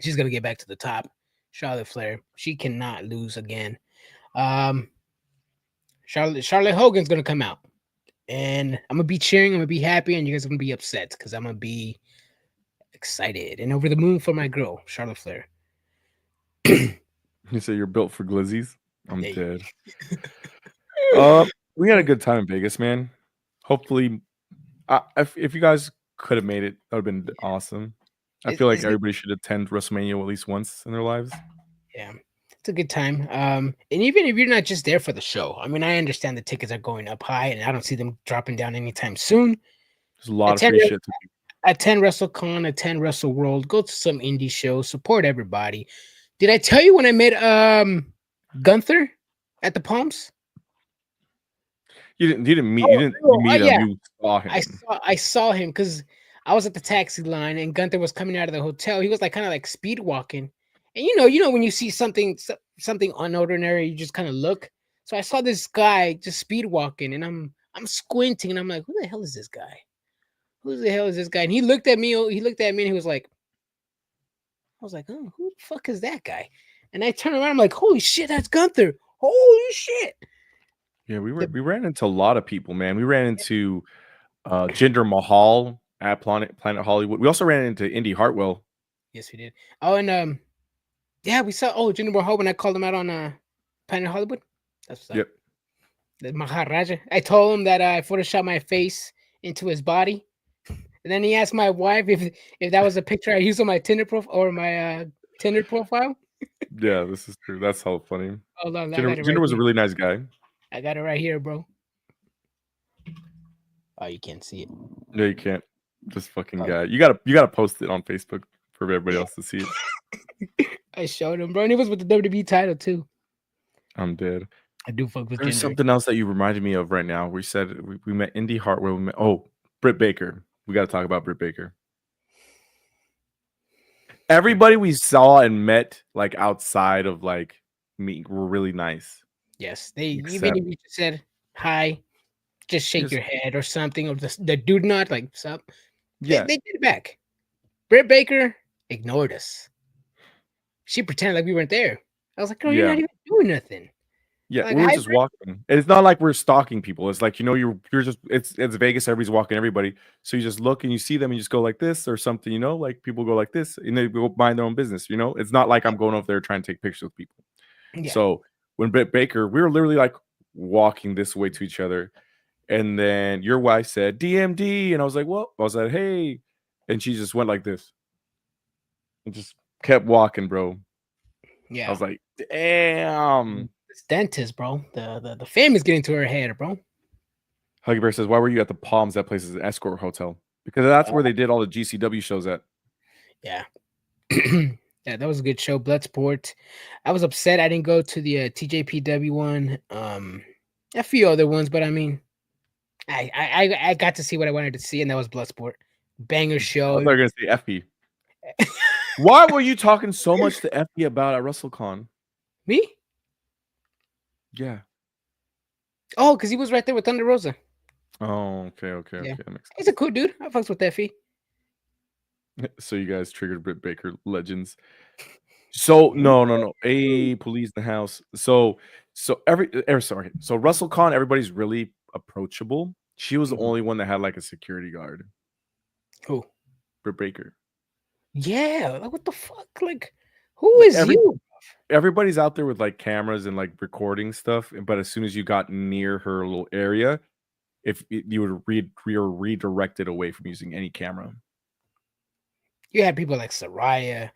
she's gonna get back to the top. Charlotte Flair, she cannot lose again. Charlotte Hogan's gonna come out. And I'm gonna be cheering. I'm gonna be happy, and you guys are gonna be upset because I'm gonna be excited and over the moon for my girl, Charlotte Flair. You say you're built for glizzies? I'm Hey. dead. We had a good time in Vegas, man. Hopefully, if you guys could have made it, that would have been awesome. I feel like everybody should attend WrestleMania at least once in their lives. Yeah, it's a good time. And even if you're not just there for the show, I mean, I understand the tickets are going up high, and I don't see them dropping down anytime soon. There's a lot of free shit to do. Attend WrestleCon, attend Wrestle World, go to some indie shows, support everybody. Did I tell you when I met Gunther at the Palms? You didn't meet him. Yeah. You saw him. I saw him because I was at the taxi line and Gunther was coming out of the hotel. He was like kind of like speed walking. And you know when you see something unordinary, you just kind of look. So I saw this guy just speed walking, and I'm squinting, and I'm like, who the hell is this guy? Who the hell is this guy? And he looked at me. He looked at me, and he was like, I was like, oh, who the fuck is that guy? And I turn around, I'm like, holy shit, that's Gunther. Holy shit. Yeah, we ran into a lot of people, man. We ran into Jinder Mahal at Planet Hollywood. We also ran into Indy Hartwell. Yes, we did. Oh, and yeah, we saw Jinder Mahal when I called him out on Planet Hollywood. That's what's up. Yep. The Maharaja. I told him that I photoshopped my face into his body. And then he asked my wife if that was a picture I used on my Tinder profile or my Tinder profile. Yeah, this is true. That's how funny. Hold on, Jinder was a really nice guy. I got it right here, bro. Oh, you can't see it. No, you can't. This fucking guy. You gotta post it on Facebook for everybody else to see it. I showed him, bro, and it was with the WWE title too. I'm dead. I do fuck with. There's something else that you reminded me of right now. We said we met Indy Hartwell. We met Britt Baker. We got to talk about Britt Baker. Everybody we saw and met like outside of like meeting were really nice. Yes, even if you just said hi, just shake your head or something, or the dude not like sup. Yeah, they did it back. Britt Baker ignored us. She pretended like we weren't there. I was like, girl, you're not even doing nothing. Yeah, like, we were just walking. And it's not like we're stalking people. It's like, you're just it's Vegas, everybody's walking everybody. So you just look and you see them and you just go like this or something, like people go like this and they go mind their own business, It's not like I'm going over there trying to take pictures with people. Yeah. So when Britt Baker, we were literally like walking this way to each other. And then your wife said DMD. And I was like, well, I was like, hey. And she just went like this. And just kept walking, bro. Yeah. I was like, damn. This dentist, bro. The fame is getting to her head, bro. Huggy Bear says, why were you at the Palms? That place is an escort hotel. Because that's where they did all the GCW shows at. Yeah. Yeah, that was a good show. Bloodsport. I was upset I didn't go to the TJPW one. A few other ones, but I mean, I got to see what I wanted to see, and that was Bloodsport. Banger show. I thought you were going to say Effie. Why were you talking so much to Effie about at WrestleCon? Me? Yeah. Oh, because he was right there with Thunder Rosa. Oh, okay. Yeah. Okay. That makes sense. He's a cool dude. I fucks with Effie. So you guys triggered Britt Baker legends. So no. Police in the house. So WrestleCon, everybody's really approachable. She was the only one that had like a security guard. Who? Britt Baker. Yeah, like what the fuck? Like, who is you? Everybody's out there with like cameras and like recording stuff, but as soon as you got near her little area, if you would redirected away from using any camera. You had people like Saraya,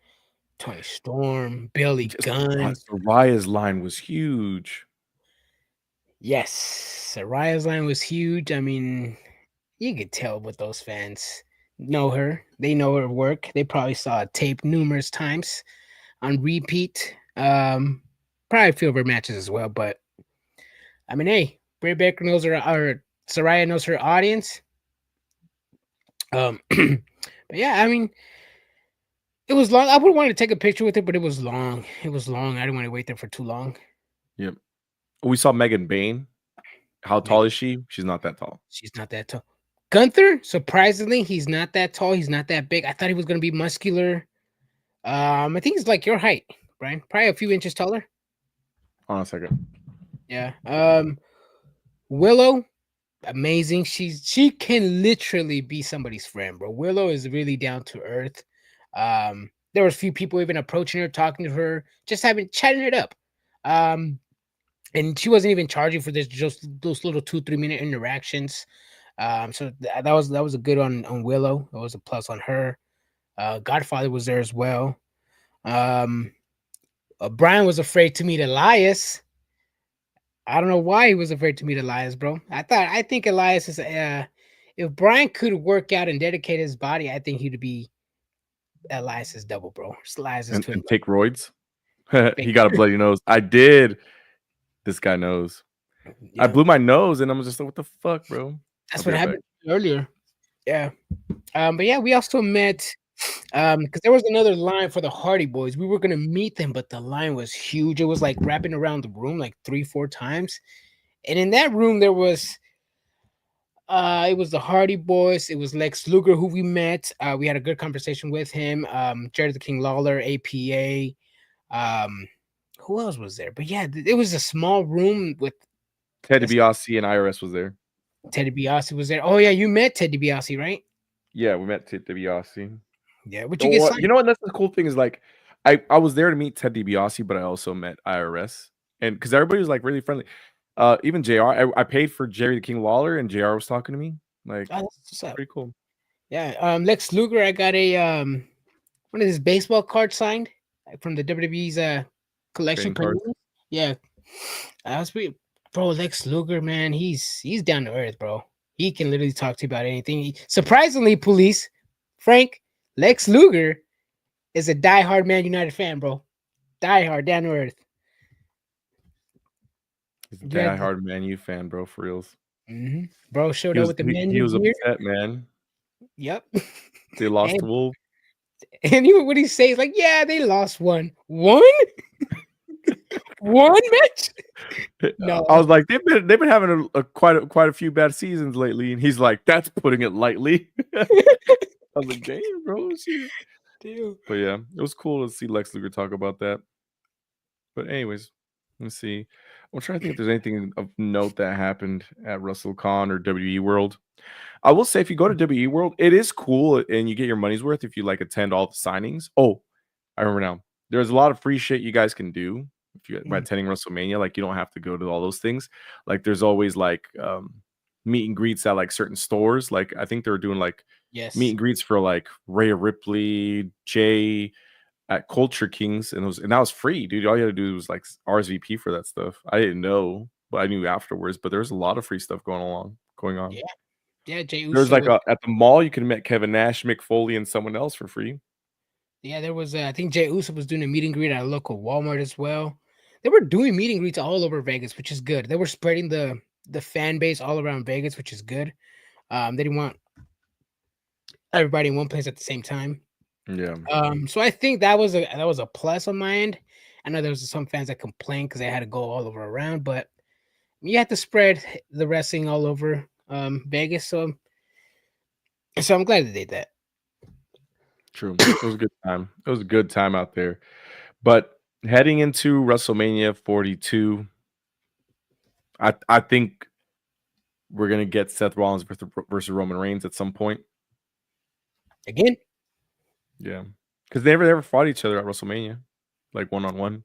Tony Storm, Billy Gunn. Saraya's line was huge. Yes, Saraya's line was huge. I mean, you could tell what those fans know her. They know her work. They probably saw a tape numerous times on repeat. Probably a few of her matches as well. But I mean, hey, Britt Baker knows her, or Saraya knows her audience. But yeah, I mean, it was long. I would want to take a picture with it, but it was long. I didn't want to wait there for too long. Yep. We saw Megan Bain. How tall is she? She's not that tall. She's not that tall. Gunther, surprisingly, he's not that tall. He's not that big. I thought he was going to be muscular. I think he's like your height, Brian. Probably a few inches taller. Hold on a second. Yeah. Willow, amazing. She can literally be somebody's friend, bro. Willow is really down to earth. There was a few people even approaching her, talking to her, just having chatting it up. And she wasn't even charging for this, just those little 2-3 minute interactions. So that was a good on Willow. It was a plus on her. Godfather was there as well. Brian was afraid to meet Elias. I don't know why he was afraid to meet Elias, bro. I think Elias is if Brian could work out and dedicate his body, I think he'd be Elias's double, bro. Elias's twin. And take roids. He got a bloody nose. I did. This guy knows. Yeah. I blew my nose and I'm just like, what the fuck, bro? That's what happened earlier. Yeah. But yeah, we also met because there was another line for the Hardy Boys. We were gonna meet them, but the line was huge. It was like wrapping around the room like 3-4 times. And in that room there was it was the Hardy Boys, it was Lex Luger who we met. We had a good conversation with him. Jerry the King Lawler, APA. Who else was there? But yeah, it was a small room with Ted DiBiase and IRS was there. Ted DiBiase was there. Oh yeah, you met Ted DiBiase, right? Yeah, we met Ted DiBiase. Yeah, what you get signed? You know what? That's the cool thing is like I was there to meet Ted DiBiase, but I also met IRS, and because everybody was like really friendly. Even JR, I paid for Jerry the King Lawler, and JR was talking to me. Like, that's pretty cool. Yeah. Lex Luger, I got a one of his baseball cards signed from the WWE's collection. Yeah, that's pretty. Bro, Lex Luger, man, he's down to earth, bro. He can literally talk to you about anything. Surprisingly, police, Frank, Lex Luger is a diehard Man United fan, bro. Diehard, down to earth. He's a diehard Man U fan, bro, for reals. Mm-hmm. Bro showed up with the Man U. He was upset, man. Yep. They lost the Wolves. And even what he says, like, yeah, they lost one. One match? No. I was like, they've been having quite a few bad seasons lately, and he's like, that's putting it lightly. I was like, damn, bro. Dude. But yeah, it was cool to see Lex Luger talk about that. But anyways, let's see. I'm trying to think if there's anything of note that happened at WrestleCon or WWE World. I will say if you go to WWE World, it is cool and you get your money's worth if you like attend all the signings. Oh, I remember now. There's a lot of free shit you guys can do if you by attending WrestleMania. Like you don't have to go to all those things. Like there's always like meet and greets at like certain stores. Like I think they were doing like meet and greets for like Rhea Ripley, Jay at Culture Kings, and that was free, dude. All you had to do was like RSVP for that stuff. I didn't know, but I knew afterwards. But there's a lot of free stuff going on. Yeah, Jey Uso. There's like at the mall you can meet Kevin Nash, Mick Foley, and someone else for free. Yeah, there was I think Jey Uso was doing a meet and greet at a local Walmart as well. They were doing meet and greets all over Vegas, which is good. They were spreading the fan base all around Vegas, which is good. They didn't want everybody in one place at the same time. Yeah. So I think that was a plus on my end. I know there was some fans that complained because they had to go all over around, but you have to spread the wrestling all over Vegas. So I'm glad they did that. True. It was a good time. It was a good time out there. But heading into WrestleMania 42, I think we're gonna get Seth Rollins versus Roman Reigns at some point. Again? Yeah, because they never fought each other at WrestleMania, like 1-on-1.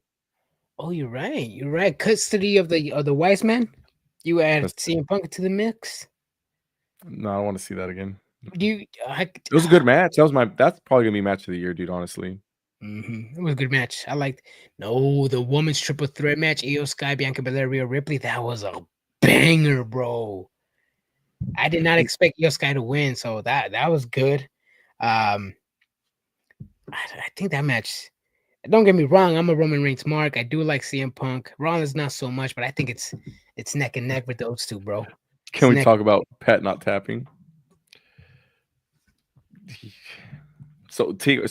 Oh, you're right. You're right. Custody of the wise man. You add CM Punk to the mix. No, I don't want to see that again. It was a good match. That's probably gonna be match of the year, dude. Honestly, it was a good match. I liked. No, the women's triple threat match: Io Sky, Bianca Belair, Rhea Ripley. That was a banger, bro. I did not expect Io Sky to win, so that was good. I think that match. Don't get me wrong, I'm a Roman Reigns mark. I do like CM Punk. Rollins not so much, but I think it's neck and neck with those two, bro. Can we talk about Pat not tapping? So Taker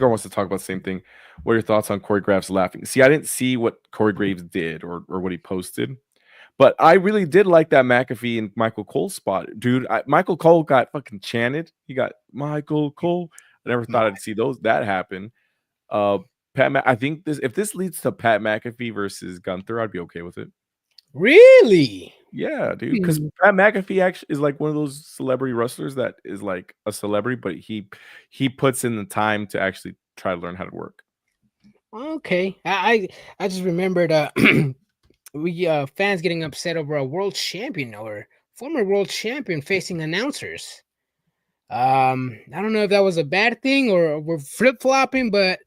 wants to talk about the same thing. What are your thoughts on Corey Graves laughing? See, I didn't see what Corey Graves did or what he posted, but I really did like that McAfee and Michael Cole spot, dude. Michael Cole got fucking chanted. He got Michael Cole. I never thought I'd see that happen. I think if this leads to Pat McAfee versus Gunther, I'd be okay with it. Really? Yeah, dude. Because Pat McAfee actually is like one of those celebrity wrestlers that is like a celebrity, but he puts in the time to actually try to learn how to work. Okay, I just remembered we fans getting upset over a world champion or former world champion facing announcers. I don't know if that was a bad thing or we're flip flopping, but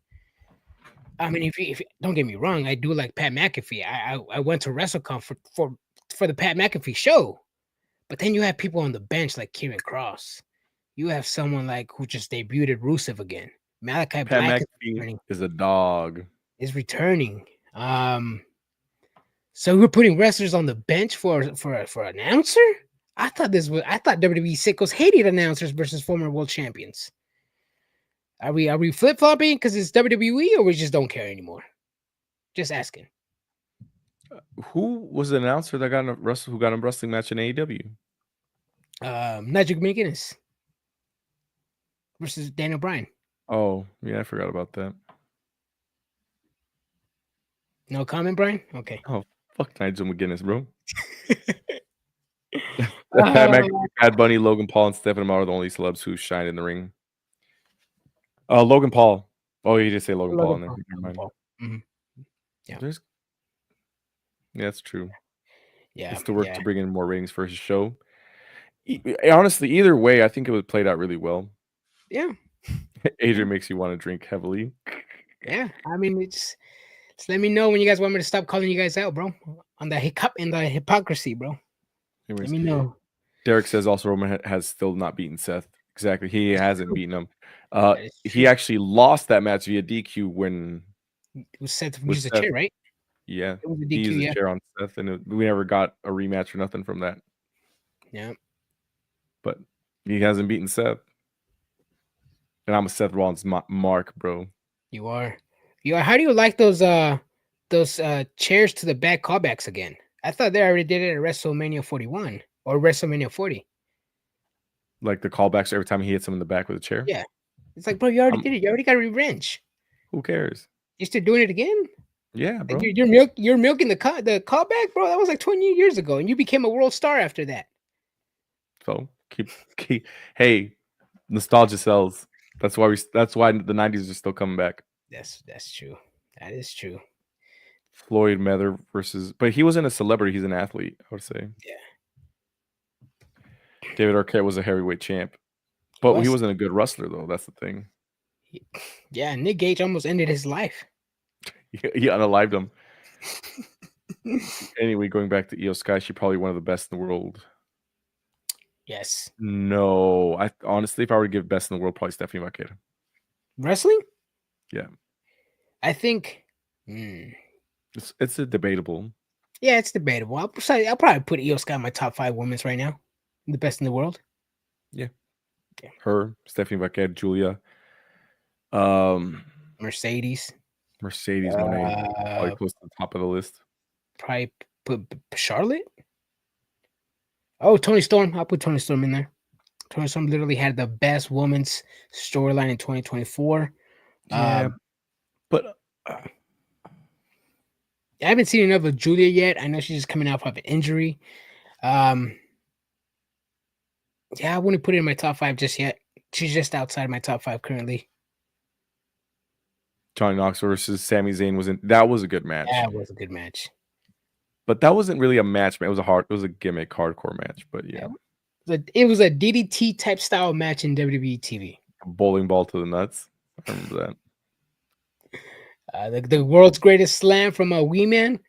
I mean, if don't get me wrong, I do like Pat McAfee. I went to WrestleCon for the Pat McAfee show, but then you have people on the bench like Kieran Cross. You have someone like who just debuted Rusev again. Malachi Pat Black McAfee is a dog. is returning. So we're putting wrestlers on the bench for announcer. I thought WWE sickos hated announcers versus former world champions. Are we flip flopping because it's WWE or we just don't care anymore? Just asking. Who was the announcer that got a wrestling match in AEW? Nigel McGuinness versus Daniel Bryan. Oh, yeah, I forgot about that. No comment, Brian? Okay. Oh, fuck Nigel McGuinness, bro. Bad Bunny, Logan Paul, and Stephen Amell are the only celebs who shine in the ring. Logan Paul. Oh, you just say Logan Paul in there. Never mind. Mm-hmm. Yeah. Yeah, that's true. Yeah. It's to work to bring in more ratings for his show. Honestly, either way, I think it would played out really well. Yeah. Adrian makes you want to drink heavily. Yeah. I mean, it's let me know when you guys want me to stop calling you guys out, bro. On the hypocrisy, bro. Anyways, let me know. Derek says also Roman has still not beaten Seth. Exactly. He hasn't beaten him. He actually lost that match via DQ when it was Seth used a chair, right? Yeah. It was a DQ, he used a chair on Seth, and we never got a rematch or nothing from that. Yeah. But he hasn't beaten Seth. And I'm a Seth Rollins mark, bro. You are. How do you like those chairs to the back callbacks again? I thought they already did it at WrestleMania 41 or WrestleMania 40. Like the callbacks every time he hits him in the back with a chair? Yeah. It's like, bro, you already did it. You already got revenge. Who cares? You're still doing it again? Yeah, bro. Like you're milking the callback, bro. That was like 20 years ago, and you became a world star after that. So keep hey, nostalgia sells. That's why the 90s are still coming back. That's true. That is true. Floyd Mayweather but he wasn't a celebrity, he's an athlete, I would say. Yeah. David Arquette was a heavyweight champ. But he wasn't a good wrestler though, that's the thing. Yeah, Nick Gage almost ended his life. He unalived him. Anyway, going back to Io Sky, she's probably one of the best in the world. Yes. No, I honestly, if I were to give best in the world, probably Stephanie McMahon. Wrestling? Yeah. I think it's a debatable. Yeah, it's debatable. I'll probably put Io Sky in my top 5 women's right now. The best in the world. Yeah. Her, Stephanie McMahon, Julia. Mercedes Moné, probably close to the top of the list. Probably put Charlotte. Oh, Toni Storm. I'll put Toni Storm in there. Toni Storm literally had the best women's storyline in 2024. Yeah, but I haven't seen enough of Julia yet. I know she's just coming off of an injury. Yeah, I wouldn't put it in my top 5 just yet. She's just outside my top 5 currently. Johnny Knox versus Sami Zayn that was a good match. Yeah, it was a good match. But that wasn't really a match, man. It was a gimmick hardcore match, but yeah. It was a DDT type style match in WWE TV. Bowling ball to the nuts. I remember that. The world's greatest slam from a Wee Man.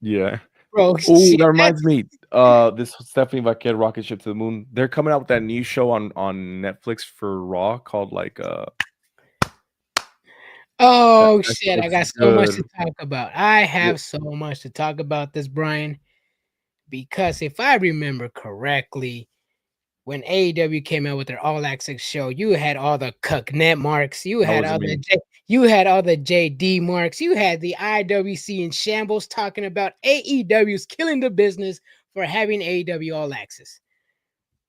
Yeah. Bro, that reminds me. This Stephanie McMahon rocket ship to the moon. They're coming out with that new show on Netflix for Raw called like Oh shit, I got so much to talk about. I have so much to talk about this, Brian. Because if I remember correctly, when AEW came out with their All Access show, you had all the Cucknet marks, you had all the JD marks, you had the IWC in shambles talking about AEW's killing the business for having AEW All Access.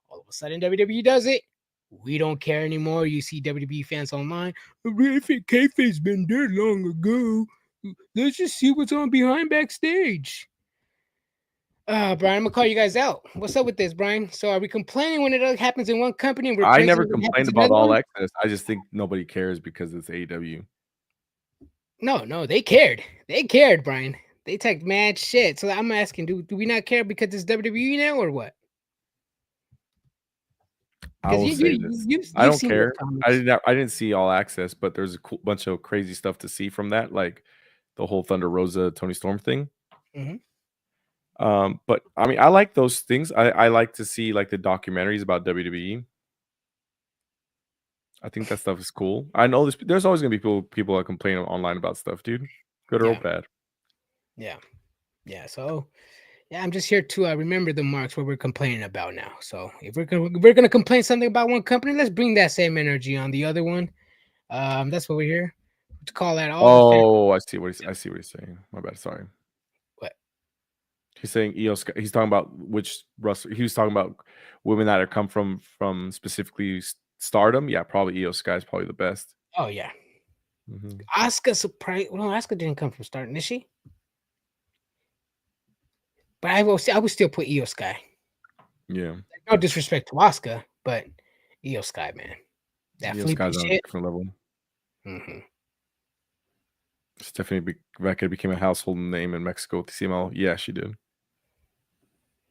All of a sudden, WWE does it. We don't care anymore. You see WWE fans online. If kayfabe's been there long ago, let's just see what's on behind backstage. Brian, I'm gonna call you guys out. What's up with this, Brian? So are we complaining when it happens in one company and we're I praising never when it happens complained in about another All one? Access. I just think nobody cares because it's AEW. No, they cared. They cared, Brian. They take mad shit. So I'm asking, do we not care because it's WWE now or what? I will say this: I you've don't seen those care. comments. I didn't see All Access, but there's a bunch of crazy stuff to see from that, like the whole Thunder Rosa Tony Storm thing. Mm-hmm. But I mean, I like those things. I like to see like the documentaries about WWE. I think that stuff is cool. I know there's always gonna be people that complain online about stuff, dude, good or bad. Yeah. So yeah, I'm just here to remember the marks what we're complaining about now. So if we're gonna complain something about one company, let's bring that same energy on the other one. That's what we're here to call out all the fans. Oh, I see what he's saying. My bad. Sorry. What? He's saying he's talking about which Russell. He was talking about women that have come from specifically Stardom. Yeah, probably Io Sky is probably the best. Oh yeah. Mm-hmm. Asuka surprise. Well, Asuka didn't come from starting, did she? But I would still put Io Sky. Yeah. No disrespect to Asuka, but Io Sky, man. That Io flippy Sky's on a shit. different level. Mm-hmm. Stephanie Beckett became a household name in Mexico. TCML. Yeah, she did.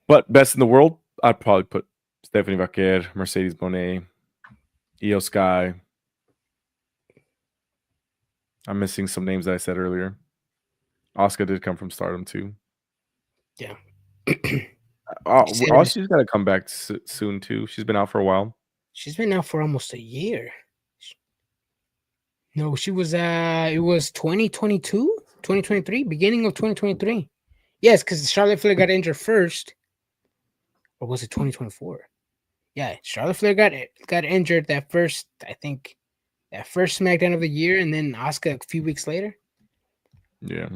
But best in the world, I'd probably put Stephanie Beckett, Mercedes Moné, Io Sky. I'm missing some names that I said earlier. Asuka did come from Stardom too. Yeah. She's got to come back soon too. She's been out for a while. She's been out for almost a year. No, she was it was 2022, 2023, beginning of 2023. Yes, because Charlotte Flair got injured first. Or was it 2024? Yeah, Charlotte Flair got injured that first, I think, that first SmackDown of the year, and then Asuka a few weeks later. Yeah.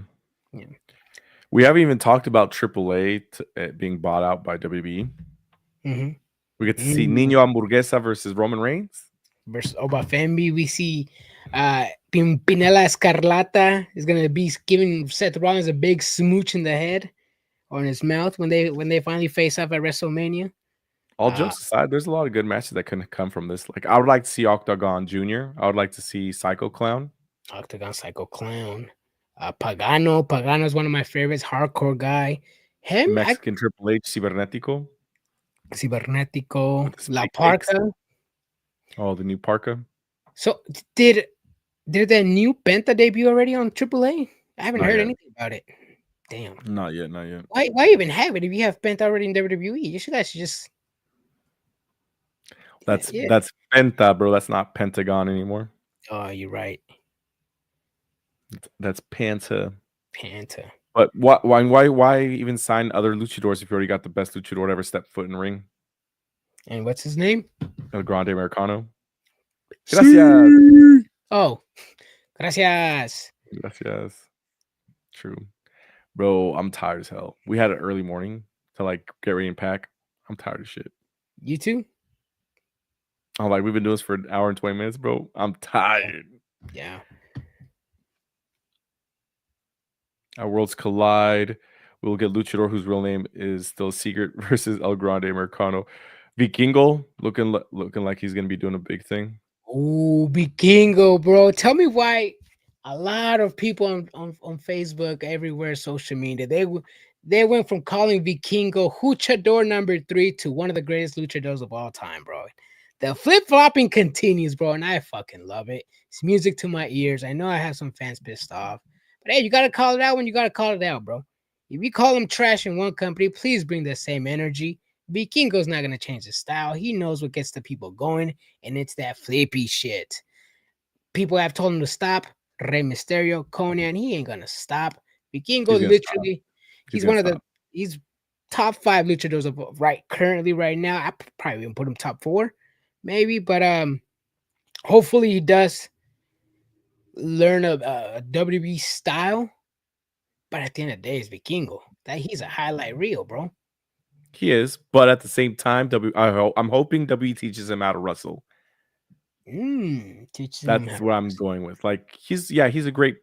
We haven't even talked about AAA being bought out by WWE. Mm-hmm. We get to see Niño Hamburguesa versus Roman Reigns. Versus Oba Fembi. We see Pinela Escarlata is going to be giving Seth Rollins a big smooch in the head or in his mouth when they finally face off at WrestleMania. All jokes aside, there's a lot of good matches that can come from this. Like, I would like to see Octagon Jr. I would like to see Psycho Clown. Octagon Psycho Clown. Pagano is one of my favorites. Hardcore guy. Mexican Triple H, Cibernetico. La Parka. Oh, the new Parka. So did the new Penta debut already on AAA? I haven't heard anything about it. Damn. Not yet. Why even have it if you have Penta already in WWE? You guys should just. That's Penta, bro. That's not Pentagon anymore. Oh, you're right. That's Panta. Panta. But why even sign other luchadors if you already got the best luchador to ever step foot in the ring? And what's his name? El Grande Americano. Gracias. Oh, gracias. True. Bro, I'm tired as hell. We had an early morning to like get ready and pack. I'm tired of shit. You too? I'm like, we've been doing this for an hour and 20 minutes, bro. I'm tired. Yeah. Our worlds collide. We'll get Luchador, whose real name is still a secret, versus El Grande Americano. Vikingo looking like he's gonna be doing a big thing. Oh, Vikingo, bro. Tell me why a lot of people on Facebook, everywhere, social media, they went from calling Vikingo Luchador number 3 to one of the greatest luchadors of all time, bro. The flip-flopping continues, bro, and I fucking love it. It's music to my ears. I know I have some fans pissed off. But hey, you got to call it out when you got to call it out, bro. If you call him trash in one company, please bring the same energy. Vikingo's not going to change his style. He knows what gets the people going, and it's that flippy shit. People have told him to stop. Rey Mysterio, Conan, he ain't going to stop. Vikingo literally, he's top 5 luchadors of currently right now. I probably even put him top 4, maybe, but hopefully he does learn a WWE style, but at the end of the day, it's Vikingo. That he's a highlight reel, bro. He is, but at the same time, I'm hoping WWE teaches him how to wrestle. Teach them how That's to what I'm wrestle. going with. Like he's a great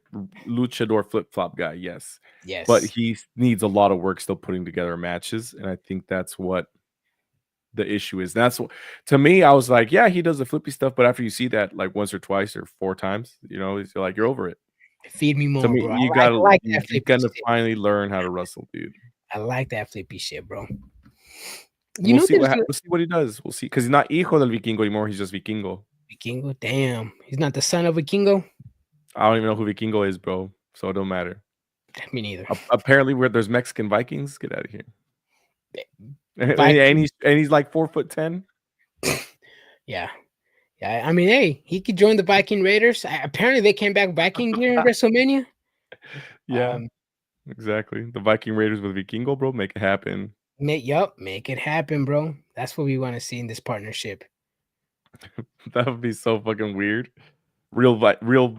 luchador flip flop guy, yes, but Yes. he needs a lot of work still putting together matches, and I think that's what the issue is. That's what to me. I was like, yeah, he does the flippy stuff, but after you see that like once or twice or four times, you're like you're over it. Feed me To more, me, bro. you I gotta like that you flippy gotta shit. finally learn how to wrestle, dude. I like that flippy shit, bro. You We'll know, see there's we'll see what he does. We'll see because he's not hijo del vikingo anymore. He's just vikingo. Vikingo. Damn, he's not the son of Vikingo. I don't even know who vikingo is, bro. So it don't matter. Me neither. Apparently, where there's Mexican Vikings, get out of here. Viking. And he's like 4'10". Yeah. Yeah. I mean, hey, he could join the Viking Raiders. Apparently, they came back Viking gear in WrestleMania. Yeah, exactly. The Viking Raiders with Vikingo, bro, make it happen. Make it happen, bro. That's what we want to see in this partnership. That would be so fucking weird. Real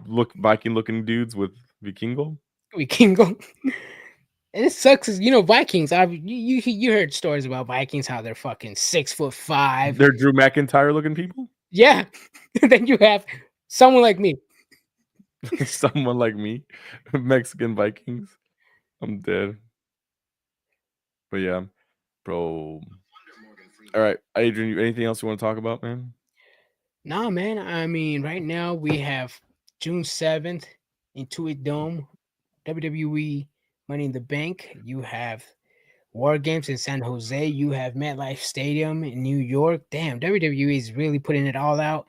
look Viking looking dudes with Vikingo. Vikingo. And it sucks, is Vikings. You heard stories about Vikings, how they're fucking 6'5". They're Drew McIntyre looking people. Yeah. Then you have someone like me. Someone like me, Mexican Vikings. I'm dead. But yeah, bro. All right, Adrian, anything else you want to talk about, man? No, man. I mean, right now we have June 7th, Intuit Dome, WWE Money in the Bank. You have War Games in San Jose. You have MetLife Stadium in New York. Damn, WWE is really putting it all out.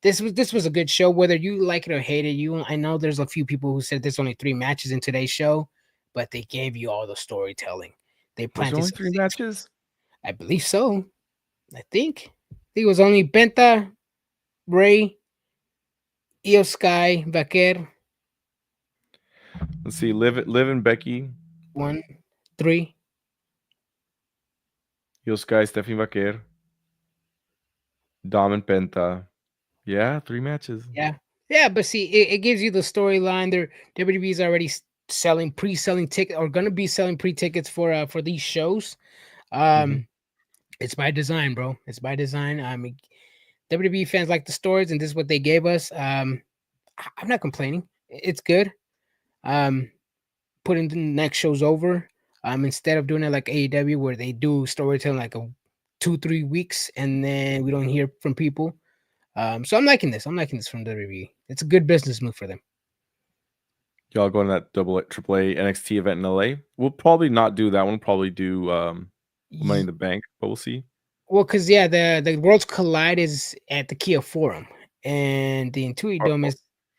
This was a good show, whether you like it or hate it. I know there's a few people who said there's only 3 matches in today's show, but they gave you all the storytelling. They Was there planted only some 3 seeds. matches? I believe so. I think it was only Penta, Ray, Io Sky, Vaquer. Let's see, Liv and Becky, 1, 3. Io Sky, Stephanie Vaquer, Dom and Penta. Yeah, 3 matches. Yeah, but see, it gives you the storyline. WWE is already pre-selling tickets, or gonna be selling pre-tickets for these shows. It's by design, bro. It's by design. I mean, WWE fans like the stories, and this is what they gave us. I'm not complaining. It's good. Putting the next shows over. Instead of doing it like AEW, where they do storytelling like a 2-3 weeks, and then we don't hear from people. So I'm liking this. I'm liking this from WWE. It's a good business move for them. Y'all going to that AAA NXT event in LA? We'll probably not do that one. We'll probably do Money in the Bank, but we'll see. Well, because the Worlds Collide is at the Kia Forum, and the Intuit Dome is.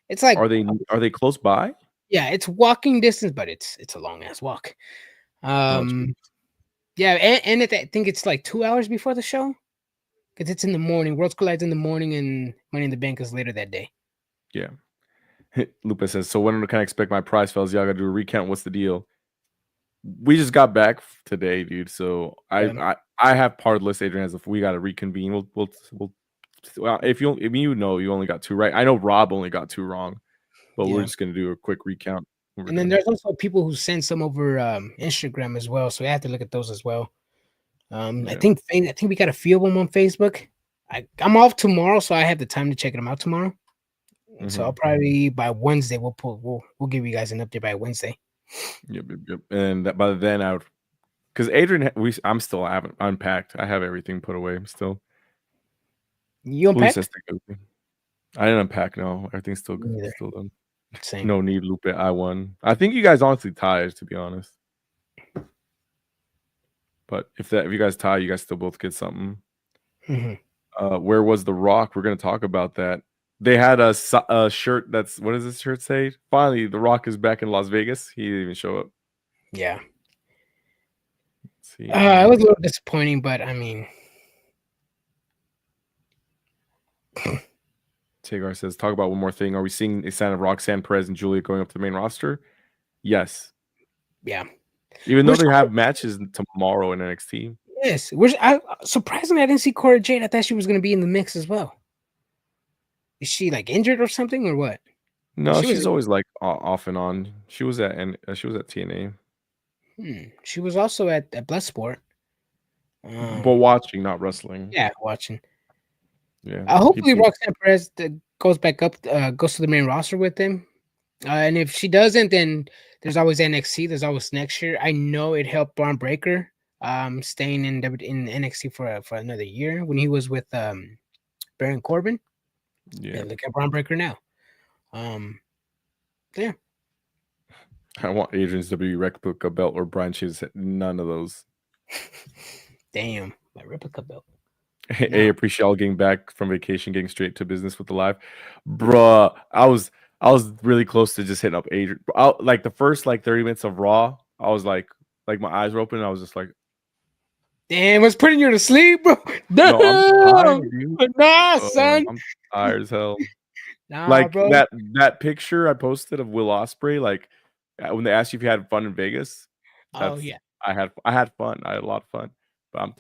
It's like are they close by? Yeah, it's walking distance, but it's a long ass walk. Yeah, and I think it's like 2 hours before the show, because it's in the morning. Worlds Collide's in the morning, and Money in the Bank is later that day. Yeah. Lupa says, so when can I expect my prize, fellas? Y'all got to do a recount. What's the deal? We just got back today, dude. So I have part of the list. Adrian has. If we got to reconvene, we'll if you you only got 2 right. I know Rob only got 2 wrong, but we're just gonna do a quick recount. And then there's also people who send some over Instagram as well, so we have to look at those as well. I think we got a few of them on Facebook. I'm off tomorrow, so I have the time to check them out tomorrow. So I'll probably by Wednesday we'll give you guys an update by Wednesday. Yep. And by then because Adrian, I haven't unpacked. I have everything put away still. You unpacked? I didn't unpack. No, everything's still done. Same. No need, Lupe. I won. I think you guys honestly tied, to be honest. But if you guys tie, you guys still both get something. Where was The Rock? We're gonna talk about that. They had a shirt that's, what does this shirt say? Finally, The Rock is back in Las Vegas. He didn't even show up. Yeah. Let's see. It was a little disappointing, but I mean. Tagar says, talk about one more thing. Are we seeing a sign of Roxanne Perez and Julia going up to the main roster? Yes. Yeah. Even though they have matches tomorrow in NXT. Yes. Surprisingly, I didn't see Cora Jade. I thought she was going to be in the mix as well. Is she like injured or something, or what? No, she's always like off and on. She was at TNA. She was also at Bloodsport. But watching, not wrestling. Yeah, watching. Yeah. Hopefully Roxanne Perez goes back up, goes to the main roster with him. And if she doesn't, then there's always NXT. There's always next year. I know it helped Braun Breaker staying in NXT for another year when he was with Baron Corbin. Yeah, look at Braun Breaker now. Yeah. I want Adrian's WWE replica belt or Brian Chase. None of those. Damn, my replica belt. Hey, appreciate all getting back from vacation, getting straight to business with the live, bruh. I was really close to just hitting up Adrian. Like the first 30 minutes of Raw, I was like my eyes were open. And I was just like, damn, what's putting you to sleep, bro? No, I'm tired, dude. Nah, son. I'm tired as hell. Nah, bro. That picture I posted of Will Ospreay, when they asked you if you had fun in Vegas. Oh yeah, I had fun. I had a lot of fun. But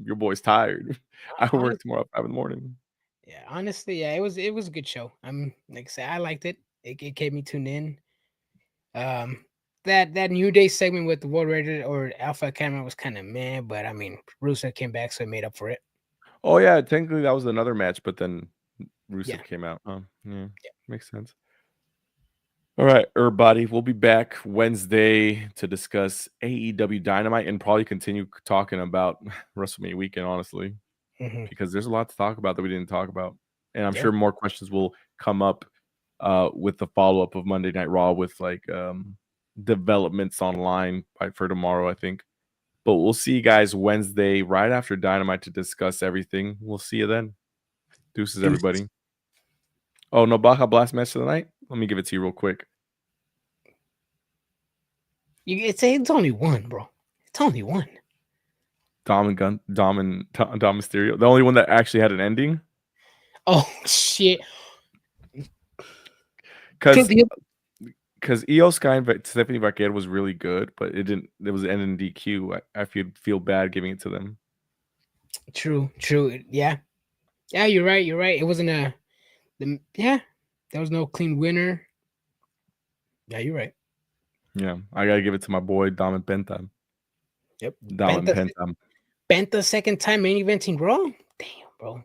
your boy's tired. I work tomorrow at 5 in the morning. Yeah, honestly, yeah, it was a good show. I'm like I said, I liked it. It kept me tuned in. That New Day segment with the World Rated or Alpha Camera was kind of meh, but I mean, Rusev came back, so it made up for it. Oh yeah, technically that was another match, but then Rusev came out. Oh yeah, makes sense. All right, everybody, we'll be back Wednesday to discuss AEW Dynamite and probably continue talking about WrestleMania weekend, honestly, because there's a lot to talk about that we didn't talk about. And I'm sure more questions will come up with the follow-up of Monday Night Raw with developments online for tomorrow, I think. But we'll see you guys Wednesday right after Dynamite to discuss everything. We'll see you then. Deuces, everybody. Oh, no Baja Blast match of the night? Let me give it to you real quick. It's only one, bro. It's only one. Dom Mysterio. The only one that actually had an ending? Oh, shit. Because Io Sky and Stephanie Vaquero was really good, but it was ending DQ. I feel bad giving it to them. True. Yeah, you're right. It wasn't there was no clean winner. Yeah, you're right. Yeah, I gotta give it to my boy Dom and Penta. Yep, Dom and Penta. Penta second time main eventing Raw. Damn, bro.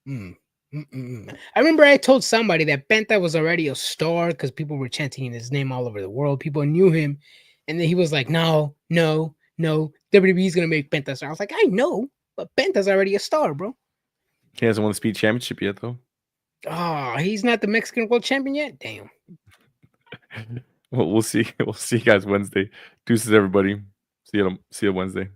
I remember I told somebody that Penta was already a star because people were chanting his name all over the world. People knew him, and then he was like, "No, WWE's gonna make Penta star." I was like, "I know, but Penta's already a star, bro." He hasn't won the Speed Championship yet, though. Oh, he's not the Mexican World Champion yet. Damn. Well, we'll see. We'll see you guys Wednesday. Deuces, everybody. See you Wednesday.